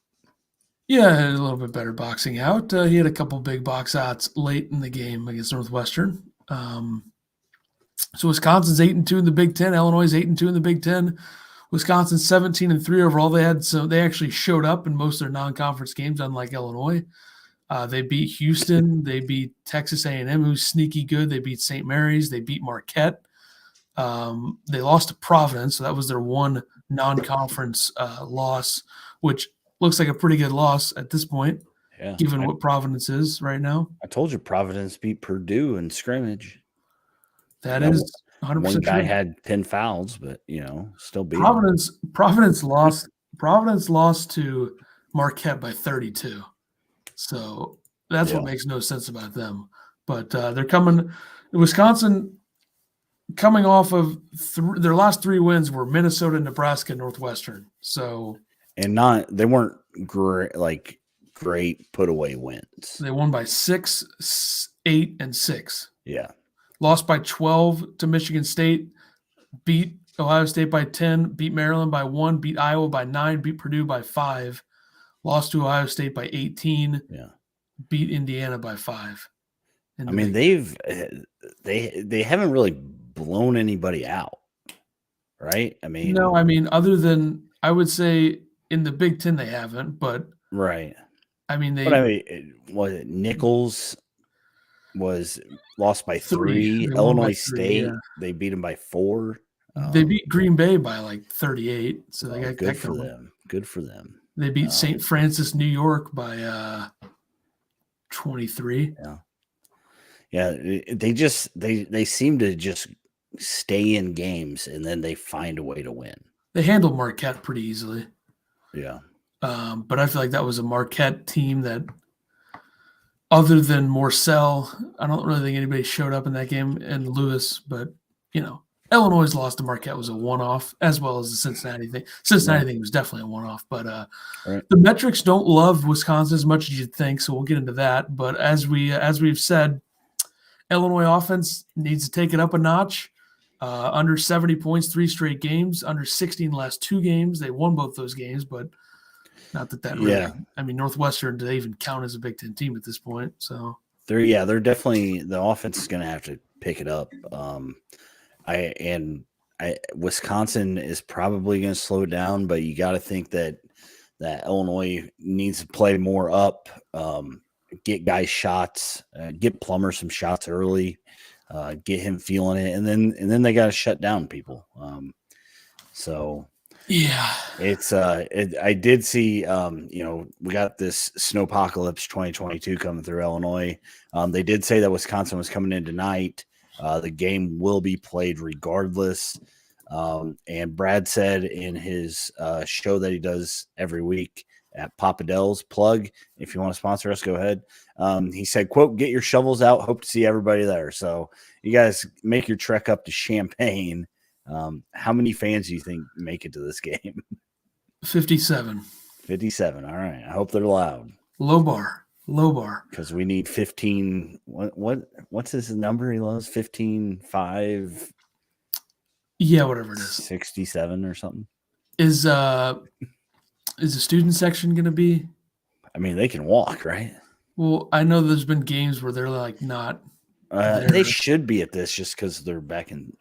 S1: Yeah, a little bit better boxing out. He had a couple big box outs late in the game against Northwestern. So Wisconsin's 8-2 in the Big Ten. Illinois is 8-2 in the Big Ten. Wisconsin's 17-3 overall. They actually showed up in most of their non-conference games, unlike Illinois. They beat Houston. They beat Texas A&M, who's sneaky good. They beat St. Mary's. They beat Marquette. They lost to Providence, so that was their one non-conference loss, which looks like a pretty good loss at this point, given what Providence is right now.
S2: I told you Providence beat Purdue in scrimmage.
S1: That is 100%
S2: one guy
S1: true.
S2: Had 10 fouls, but still beat
S1: Providence lost to Marquette by 32. So that's what makes no sense about them. But they're coming. Wisconsin coming off of their last 3 wins were Minnesota, Nebraska, Northwestern. So
S2: they weren't great put away wins.
S1: They won by 6, 8, and 6.
S2: Yeah.
S1: Lost by 12 to Michigan State, beat Ohio State by 10, beat Maryland by 1, beat Iowa by 9, beat Purdue by 5, lost to Ohio State by 18, beat Indiana by 5.
S2: I mean, they haven't really blown anybody out, right? I mean,
S1: no, I mean, other than I would say in the Big Ten they haven't, but
S2: right.
S1: I mean,
S2: was it Nichols was lost by 3. Illinois State, they beat them by 4.
S1: They beat Green Bay by like 38. So they got
S2: good for them. Good for them.
S1: They beat St. Francis, New York by 23.
S2: Yeah. They seem to just stay in games and then they find a way to win.
S1: They handled Marquette pretty easily.
S2: Yeah.
S1: But I feel like that was a Marquette team that, other than Morcell, I don't really think anybody showed up in that game, and Lewis, but, Illinois' loss to Marquette was a one-off, as well as the Cincinnati thing. Cincinnati thing was definitely a one-off, but the metrics don't love Wisconsin as much as you'd think, so we'll get into that. But as we've said, Illinois offense needs to take it up a notch. Under 70 points, 3 straight games. Under 60 in the last 2 games. They won both those games, but not that really. Yeah. I mean, Northwestern, do they even count as a Big Ten team at this point? So they're
S2: definitely, the offense is going to have to pick it up. I Wisconsin is probably going to slow down, but you got to think that Illinois needs to play more up, get guys shots, get Plummer some shots early, get him feeling it, and then they got to shut down people. So
S1: yeah,
S2: it's I did see we got this snowpocalypse 2022 coming through Illinois. They did say that Wisconsin was coming in tonight. The game will be played regardless. And Brad said in his show that he does every week at Papa Del's, plug, if you want to sponsor us, go ahead. He said, quote, "Get your shovels out. Hope to see everybody there." So you guys make your trek up to Champaign. How many fans do you think make it to this game?
S1: 57.
S2: 57. All right. I hope they're loud.
S1: Low bar.
S2: Because we need 15. What's his number he loves? 15-5.
S1: Yeah, whatever it is.
S2: 67 or something.
S1: Is the student section going to be?
S2: I mean, they can walk, right?
S1: Well, I know there's been games where they're like not.
S2: They should be at this just because they're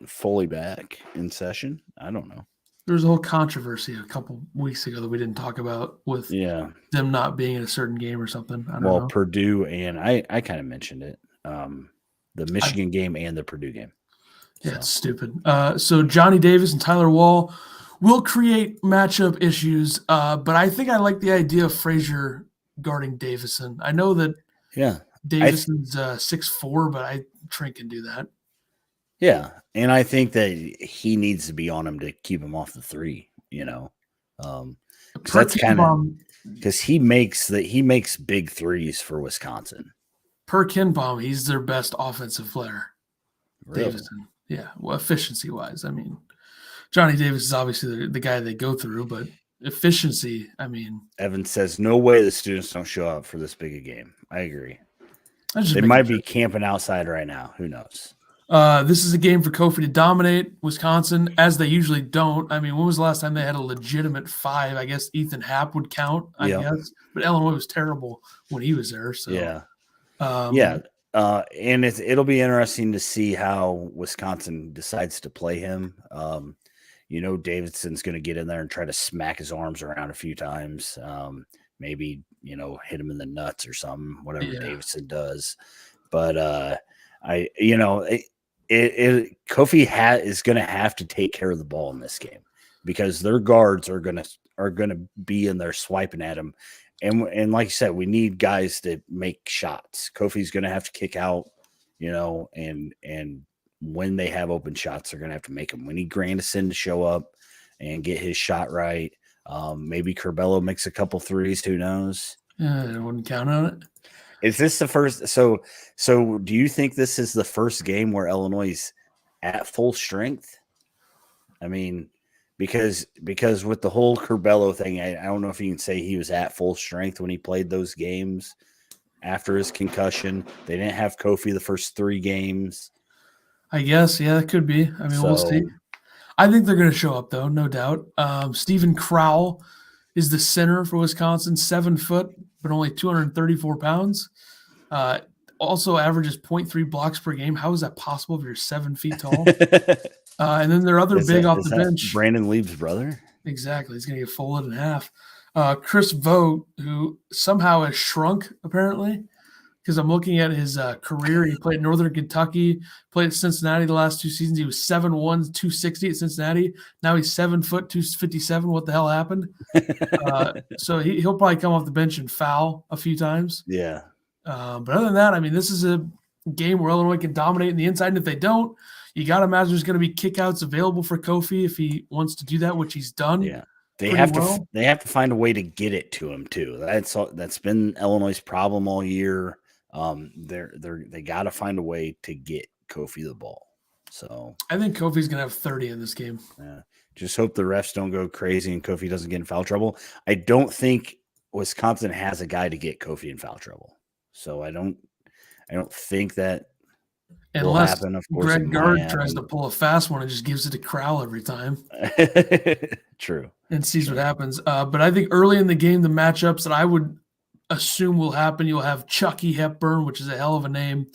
S2: fully back in session. I don't know.
S1: There was a whole controversy a couple weeks ago that we didn't talk about with them not being in a certain game or something. I don't know.
S2: Purdue, and I kind of mentioned it. The Michigan game and the Purdue game.
S1: Yeah, it's stupid. So Johnny Davis and Tyler Wall will create matchup issues, but I think I like the idea of Frazier guarding Davison. I know that Davison's 6'4", but Trent can do that.
S2: Yeah, and I think that he needs to be on him to keep him off the three, that's kind of because he makes big threes for Wisconsin.
S1: Per Kinbaum, he's their best offensive player.
S2: Really?
S1: Davison. Yeah, well, efficiency-wise, I mean, Johnny Davis is obviously the guy they go through, but efficiency, I mean.
S2: Evan says, no way the students don't show up for this big a game. I agree. They might be camping outside right now. Who knows?
S1: This is a game for Kofi to dominate Wisconsin, as they usually don't. I mean, when was the last time they had a legitimate 5? I guess Ethan Happ would count, I guess. But Illinois was terrible when he was there. So
S2: yeah. And it'll be interesting to see how Wisconsin decides to play him. Davidson's going to get in there and try to smack his arms around a few times. Maybe, hit him in the nuts or something, whatever Davidson does. But Kofi is going to have to take care of the ball in this game because their guards are going to be in there swiping at him. And like you said, we need guys that make shots. Kofi's going to have to kick out, and when they have open shots, they're going to have to make them. We need Grandison to show up and get his shot right. Maybe Curbelo makes a couple threes. Who knows?
S1: I wouldn't count on it.
S2: Is this the first? So do you think this is the first game where Illinois is at full strength? I mean, because with the whole Curbelo thing, I don't know if you can say he was at full strength when he played those games after his concussion. They didn't have Kofi the first 3 games.
S1: I guess, yeah, it could be. I mean, we'll see. I think they're going to show up, though, no doubt. Stephen Crowell is the center for Wisconsin, 7 foot, but only 234 pounds. Also averages 0.3 blocks per game. How is that possible if you're 7 feet tall? And then their other off the bench.
S2: Brandon Lieb's brother?
S1: Exactly. He's going to get folded in half. Chris Vogt, who somehow has shrunk, apparently, because I'm looking at his career. He played at Northern Kentucky, played at Cincinnati the last 2 seasons. He was 7'1", 260 at Cincinnati. Now he's 7 foot, 257. What the hell happened? So he'll probably come off the bench and foul a few times.
S2: Yeah.
S1: But other than that, I mean, this is a game where Illinois can dominate in the inside. And if they don't, you got to imagine there's going to be kickouts available for Kofi if he wants to do that, which he's done.
S2: Yeah. They have to find a way to get it to him too. That's been Illinois' problem all year. They got to find a way to get Kofi the ball. So
S1: I think Kofi's going to have 30 in this game.
S2: Yeah. Just hope the refs don't go crazy and Kofi doesn't get in foul trouble. I don't think Wisconsin has a guy to get Kofi in foul trouble. So I don't think that will happen. Of course,
S1: Greg Gard tries to pull a fast one and just gives it to Crowell every time.
S2: True.
S1: And sees what happens. But I think early in the game, the matchups that I would assume will happen. You'll have Chucky Hepburn, which is a hell of a name,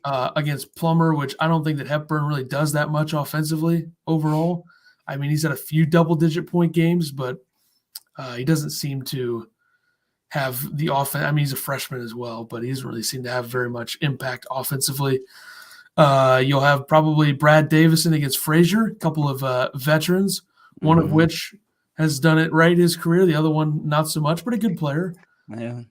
S1: against Plummer, which I don't think that Hepburn really does that much offensively overall. I mean, he's had a few double-digit point games, but he doesn't seem to have the offense. I mean, he's a freshman as well, but he doesn't really seem to have very much impact offensively. You'll have probably Brad Davison against Frazier, a couple of veterans, one of which has done it right his career, the other one not so much, but a good player.
S2: Yeah.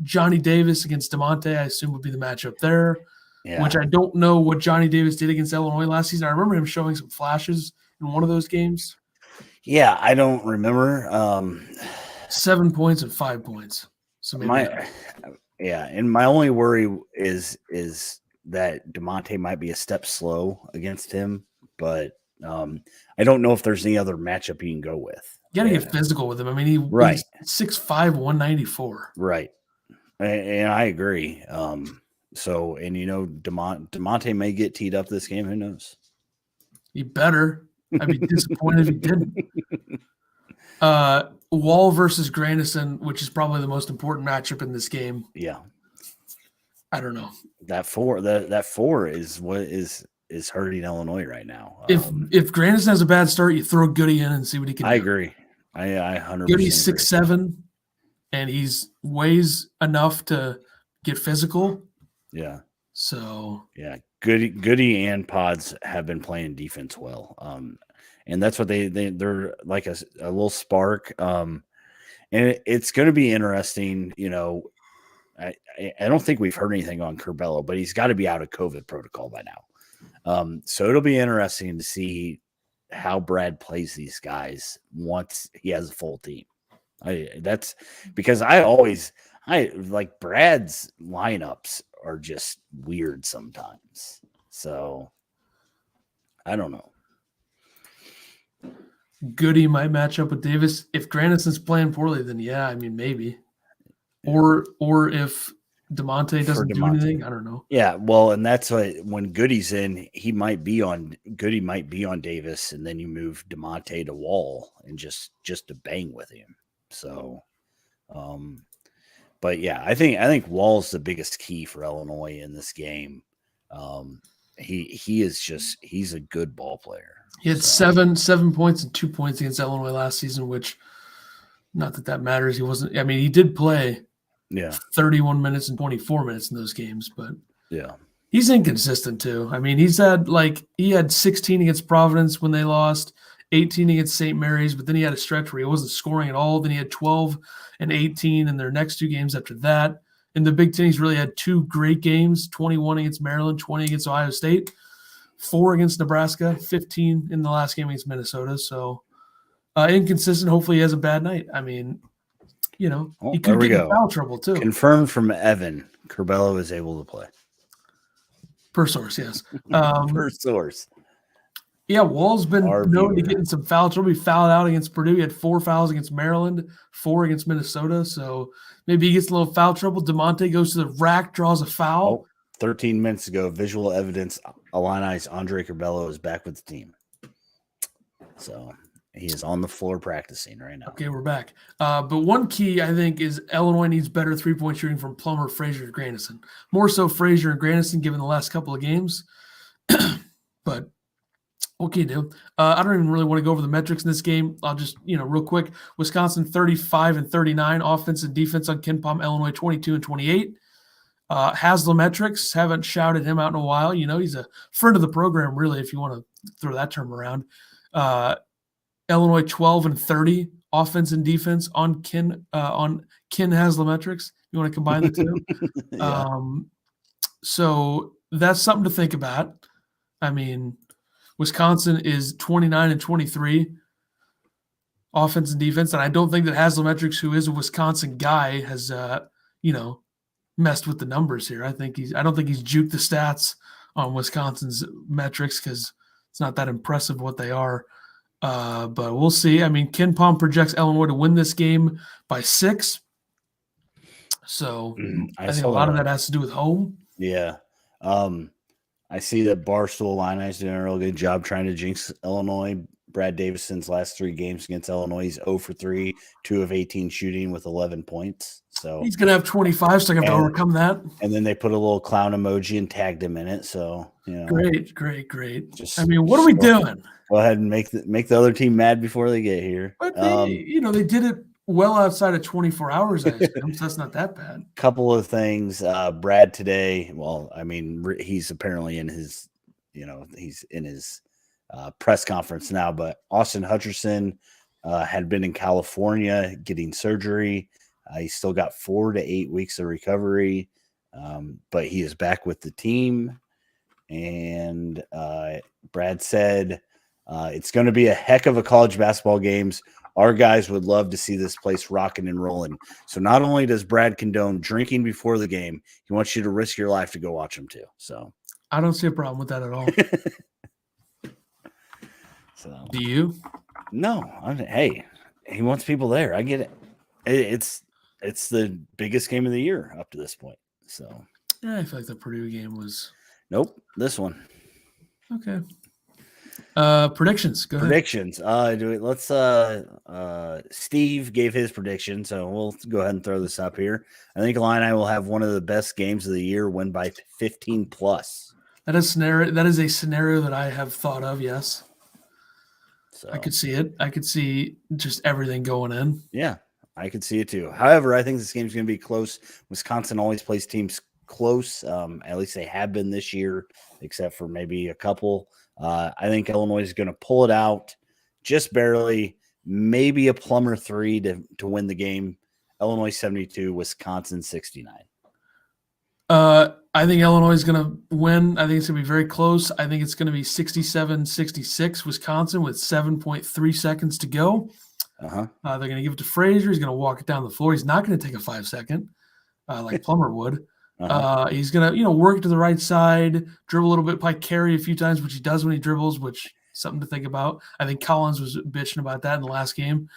S1: Johnny Davis against DeMonte, I assume would be the matchup there,
S2: Yeah.
S1: which I don't know what Johnny Davis did against Illinois last season. I remember him showing some flashes in one of those games.
S2: Yeah, I don't remember.
S1: 7 points and 5 points. So maybe
S2: and my only worry is that DeMonte might be a step slow against him, but I don't know if there's any other matchup you can go with.
S1: You got to get physical with him. I mean, he's 6'5", 194.
S2: Right. And I agree. So, and DeMonte may get teed up this game. Who knows?
S1: He better. I'd be disappointed if he didn't. Wall versus Grandison, which is probably the most important matchup in this game.
S2: Yeah.
S1: I don't know.
S2: That four is what is hurting Illinois right now.
S1: If Grandison has a bad start, you throw Goody in and see what he can do.
S2: I agree. I 100%
S1: Goody's
S2: agree.
S1: 6'7", and he's weighs enough to get physical.
S2: Yeah.
S1: So
S2: yeah, Goody and Pods have been playing defense well. And that's what they're like a little spark. And it's going to be interesting. I don't think we've heard anything on Curbelo, but he's got to be out of COVID protocol by now. So it'll be interesting to see how Brad plays these guys once he has a full team. That's because I like Brad's lineups are just weird sometimes. So I don't know.
S1: Goody might match up with Davis. If Grandison's playing poorly, then yeah, I mean maybe. Or if DeMonte doesn't do anything, I don't know.
S2: Yeah, well, and that's when Goody's in, Goody might be on Davis, and then you move DeMonte to Wall and just to bang with him. So, but yeah, I think Wall's the biggest key for Illinois in this game. He's a good ball player.
S1: He had 7 points and 2 points against Illinois last season, which not that matters. He wasn't. I mean, he did play.
S2: Yeah,
S1: 31 minutes and 24 minutes in those games, but
S2: yeah,
S1: he's inconsistent too. I mean, he had 16 against Providence when they lost, 18 against St. Mary's, but then he had a stretch where he wasn't scoring at all. Then he had 12 and 18 in their next 2 games after that. In the Big Ten, he's really had 2 great games, 21 against Maryland, 20 against Ohio State, 4 against Nebraska, 15 in the last game against Minnesota. So inconsistent. Hopefully he has a bad night. I mean, he could get in foul trouble too.
S2: Confirmed from Evan, Curbelo is able to play.
S1: Per source, yes.
S2: Per source.
S1: Yeah, Wall's been known to get in some foul trouble. He fouled out against Purdue. He had 4 fouls against Maryland, 4 against Minnesota. So maybe he gets a little foul trouble. DeMonte goes to the rack, draws a foul.
S2: 13 minutes ago, visual evidence, Illini's Andre Curbelo is back with the team. So he is on the floor practicing right now.
S1: Okay, we're back. But one key, I think, is Illinois needs better 3-point shooting from Plummer, Frazier, and Grandison. More so Frazier and Grandison given the last couple of games. But what can you do? I don't even really want to go over the metrics in this game. I'll just, real quick. Wisconsin 35 and 39, offense and defense on KenPom. Illinois 22 and 28. Haslametrics, haven't shouted him out in a while. He's a friend of the program, really, if you want to throw that term around. Illinois 12 and 30 offense and defense on Ken Haslametrics. You want to combine the two?
S2: Yeah.
S1: So that's something to think about. I mean, Wisconsin is 29 and 23 offense and defense, and I don't think that Haslametrics, who is a Wisconsin guy, has messed with the numbers here. I don't think he's juked the stats on Wisconsin's metrics because it's not that impressive what they are. But we'll see. I mean, KenPom projects Illinois to win this game by 6. So I think a lot of that has to do with home.
S2: Yeah. I see that Barstool Illini is doing a real good job trying to jinx Illinois Brad Davison's last 3 games against Illinois. He's 0 for 3, 2 of 18 shooting with 11 points. So
S1: he's gonna have 25, so I have to overcome that.
S2: And then they put a little clown emoji and tagged him in it. So
S1: great.
S2: Just,
S1: I mean, what are we doing?
S2: Go ahead and make the other team mad before they get here.
S1: But they did it well outside of 24 hours. I assume, so that's not that bad.
S2: Couple of things. Brad today. Well, I mean, he's apparently in his, he's in his press conference now. But Austin Hutcherson had been in California getting surgery. He's still got 4 to 8 weeks of recovery, but he is back with the team. And Brad said it's going to be a heck of a college basketball games. Our guys would love to see this place rocking and rolling. So not only does Brad condone drinking before the game, he wants you to risk your life to go watch him too. So
S1: I don't see a problem with that at all.
S2: So
S1: do you?
S2: No. Hey, he wants people there. I get it. It's the biggest game of the year up to this point. So
S1: yeah, I feel like the Purdue game was.
S2: Nope, this one.
S1: Okay. Predictions. Go ahead.
S2: Predictions. Let's Steve gave his prediction, so we'll go ahead and throw this up here. I think Illini will have one of the best games of the year, win by 15 plus.
S1: That is a scenario that I have thought of, yes. So I could see it. I could see just everything going in.
S2: Yeah, I could see it too. However, I think this game's going to be close. Wisconsin always plays teams close. At least they have been this year, except for maybe a couple. I think Illinois is going to pull it out just barely, maybe a plumber 3 to win the game. Illinois 72, Wisconsin 69.
S1: I think Illinois is going to win. I think it's going to be very close. I think it's going to be 67-66 Wisconsin with 7.3 seconds to go. They're going to give it to Frazier. He's going to walk it down the floor. He's not going to take a 5-second like Plummer would. He's going to, work it to the right side, dribble a little bit, probably carry a few times, which he does when he dribbles, which something to think about. I think Collins was bitching about that in the last game.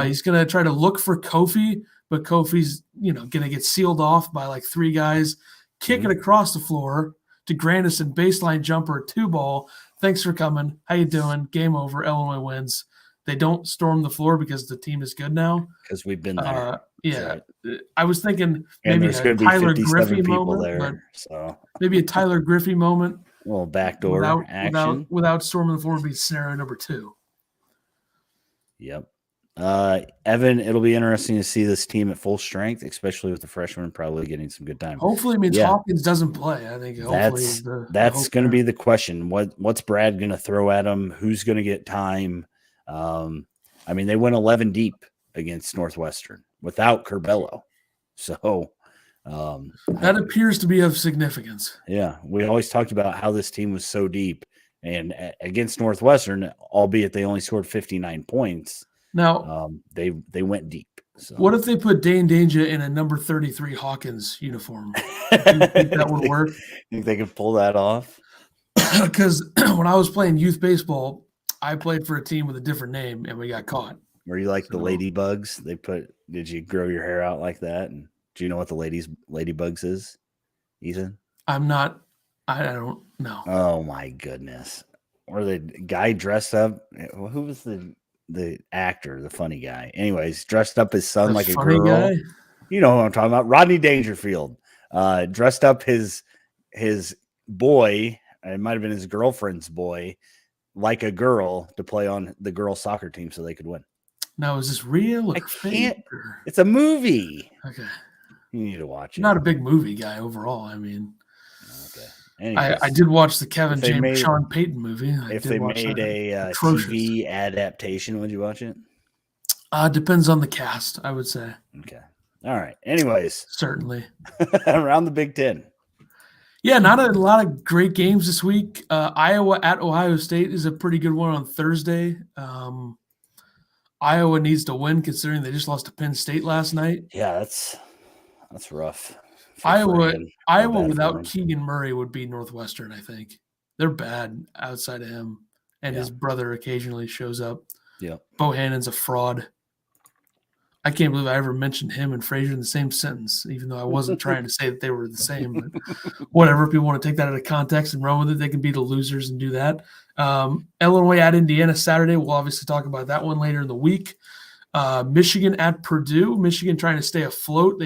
S1: He's going to try to look for Kofi, but Kofi's, going to get sealed off by like 3 guys, kick it across the floor to Grandison, baseline jumper, 2-ball. Thanks for coming. How you doing? Game over. Illinois wins. They don't storm the floor because the team is good now.
S2: Because we've been there.
S1: Yeah. I was thinking maybe a Tyler Griffey moment. There, so. Maybe a Tyler Griffey moment.
S2: A little backdoor action.
S1: Without storming the floor would be scenario number 2.
S2: Yep. Evan, it'll be interesting to see this team at full strength, especially with the freshmen probably getting some good time.
S1: Hopefully it means Hawkins doesn't play. I think
S2: that's going to be the question. What's Brad going to throw at him? Who's going to get time? I mean, they went 11 deep against Northwestern without Curbelo. So
S1: that appears to be of significance.
S2: Yeah. We always talked about how this team was so deep, and against Northwestern, albeit they only scored 59 points.
S1: Now
S2: they went deep. So.
S1: What if they put Dane Danger in a number 33 Hawkins uniform? Do you think that would work?
S2: Think they could pull that off?
S1: Because when I was playing youth baseball, I played for a team with a different name, and we got caught.
S2: Were you like the ladybugs? Did you grow your hair out like that? And do you know what the ladybugs is, Ethan? I
S1: don't know.
S2: Oh my goodness. Or the guy dressed up. Who was the actor, the funny guy? Anyways, dressed up his son like a girl. Guy? You know what I'm talking about. Rodney Dangerfield. Dressed up his boy, it might have been his girlfriend's boy, like a girl to play on the girls' soccer team so they could win.
S1: Now, is this real or fake?
S2: It's a movie.
S1: Okay.
S2: You need to watch it.
S1: I'm not a big movie guy overall. I mean,
S2: okay. Anyways,
S1: I did watch the Kevin James Sean Payton movie.
S2: If they made a TV adaptation, would you watch it?
S1: Depends on the cast, I would say.
S2: Okay. All right. Anyways.
S1: Certainly.
S2: Around the Big Ten.
S1: Yeah, not a lot of great games this week. Iowa at Ohio State is a pretty good one on Thursday. Iowa needs to win considering they just lost to Penn State last night.
S2: Yeah, that's rough.
S1: Iowa without Keegan Murray would be Northwestern, I think. They're bad outside of him, and his brother occasionally shows up.
S2: Yeah.
S1: Bohannon's a fraud. I can't believe I ever mentioned him and Frazier in the same sentence, even though I wasn't trying to say that they were the same. But whatever, if people want to take that out of context and run with it, they can be the losers and do that. Illinois at Indiana Saturday. We'll obviously talk about that one later in the week. Michigan at Purdue. Michigan trying to stay afloat.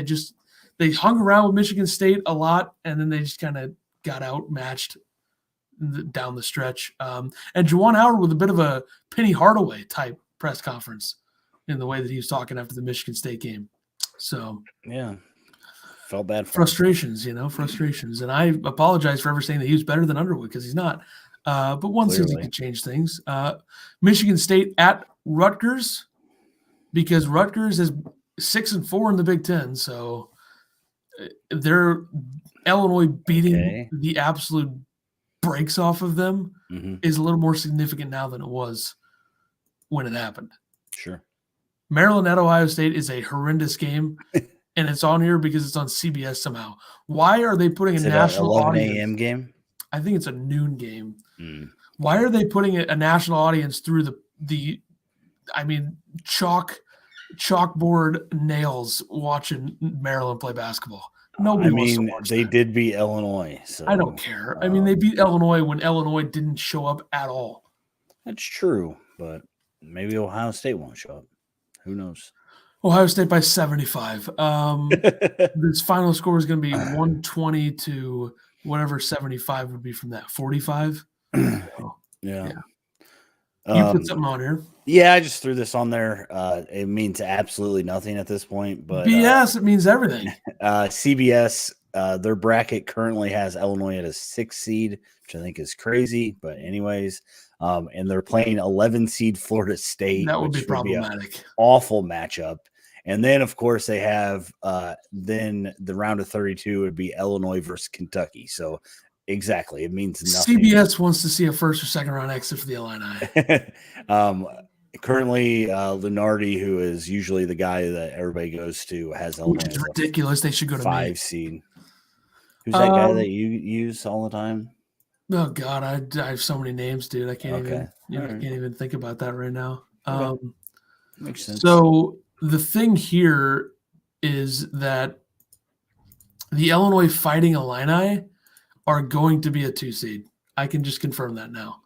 S1: They hung around with Michigan State a lot, and then they just kind of got outmatched down the stretch. And Juwan Howard with a bit of a Penny Hardaway type press conference in the way that he was talking after the Michigan State game. So
S2: yeah, felt bad for
S1: frustrations. And I apologize for ever saying that he was better than Underwood, because he's not. But one season can change things. Michigan State at Rutgers, because Rutgers is 6-4 in the Big Ten. So they're Illinois beating the absolute breaks off of them is a little more significant now than it was when it happened.
S2: Sure.
S1: Maryland at Ohio State is a horrendous game, and it's on here because it's on CBS somehow. Why are they putting a national
S2: 11
S1: audience?
S2: a.m. game?
S1: I think it's a noon game. Why are they putting a national audience through the chalkboard nails watching Maryland play basketball? Nobody wants to watch
S2: they
S1: that.
S2: did beat Illinois. So
S1: I don't care. They beat Illinois when Illinois didn't show up at all.
S2: That's true, but maybe Ohio State won't show up. Who knows?
S1: Ohio State by 75. This final score is going to be 120 to whatever 75 would be from that. 45?
S2: Yeah.
S1: You put something on here.
S2: Yeah, I just threw this on there. It means absolutely nothing at this point. But
S1: BS, it means everything.
S2: CBS, their bracket currently has Illinois at a 6 seed, which I think is crazy. But anyways, and they're playing 11 seed Florida State.
S1: That would be
S2: problematic.
S1: problematic.
S2: Awful matchup. And then, of course, they have then the round of 32 would be Illinois versus Kentucky. So exactly, it means nothing.
S1: CBS wants to see a first or second round exit for the Illini.
S2: Currently, Lunardi, who is usually the guy that everybody goes to, has Illinois.
S1: Which is ridiculous. They should go to
S2: 5 seed. Who's that guy that you use all the time?
S1: Oh God, I have so many names, dude. I can't even think about that right now.
S2: Makes sense.
S1: So the thing here is that the Illinois Fighting Illini are going to be a 2 seed. I can just confirm that now.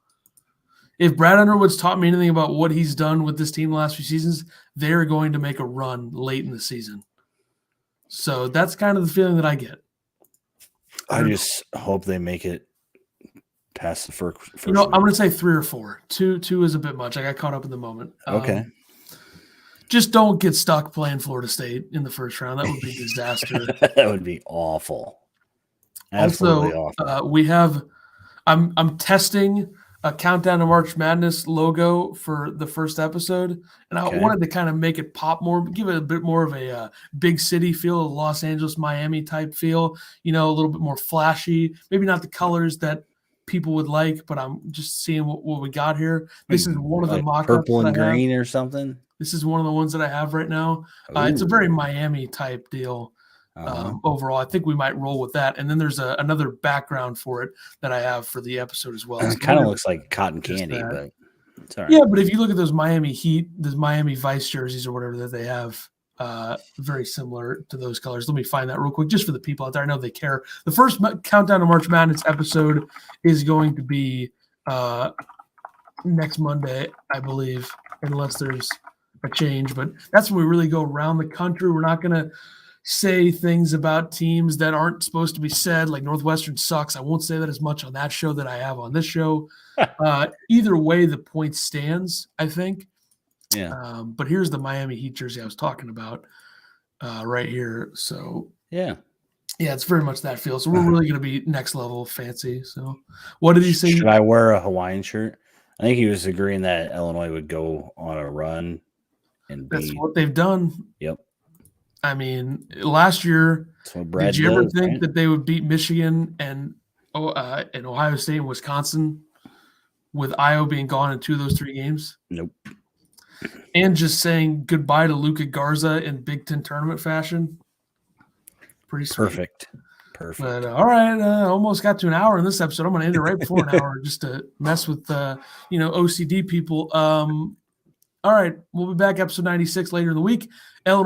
S1: If Brad Underwood's taught me anything about what he's done with this team the last few seasons, they're going to make a run late in the season. So that's kind of the feeling that I get.
S2: I just hope they make it past the first.
S1: I'm going to say 3 or 4. Two is a bit much. I got caught up in the moment.
S2: Okay.
S1: Just don't get stuck playing Florida State in the first round. That would be a disaster.
S2: That would be awful. Absolutely awful.
S1: I'm testing a Countdown to March Madness logo for the first episode, and I wanted to kind of make it pop more, give it a bit more of a big city feel, a Los Angeles, Miami type feel, a little bit more flashy, maybe not the colors that people would like, but I'm just seeing what we got here. This is one of the mock-ups.
S2: Purple and green or something?
S1: This is one of the ones that I have right now. It's a very Miami type deal. Overall, I think we might roll with that. And then there's another background for it that I have for the episode as well.
S2: It kind of looks like cotton candy, but it's all right.
S1: Yeah, but if you look at those Miami Heat, those Miami Vice jerseys or whatever that they have, very similar to those colors. Let me find that real quick just for the people out there. I know they care. The first Countdown to March Madness episode is going to be next Monday, I believe, unless there's a change. But that's when we really go around the country. We're not going to say things about teams that aren't supposed to be said, like Northwestern sucks. I won't say that as much on that show that I have on this show. Either way, the point stands, I think.
S2: Yeah.
S1: But here's the Miami Heat jersey I was talking about right here. So
S2: yeah,
S1: it's very much that feel. So we're really going to be next level fancy. So what did he say?
S2: Should I wear a Hawaiian shirt? I think he was agreeing that Illinois would go on a run. And
S1: that's what they've done.
S2: Yep.
S1: I mean, last year, did you ever think that they would beat Michigan and Ohio State and Wisconsin with Iowa being gone in 2 of those 3 games?
S2: Nope.
S1: And just saying goodbye to Luka Garza in Big Ten tournament fashion? Pretty sweet.
S2: Perfect.
S1: But all right, almost got to an hour in this episode. I'm going to end it right before an hour just to mess with, OCD people. All right, we'll be back episode 96 later in the week. Illinois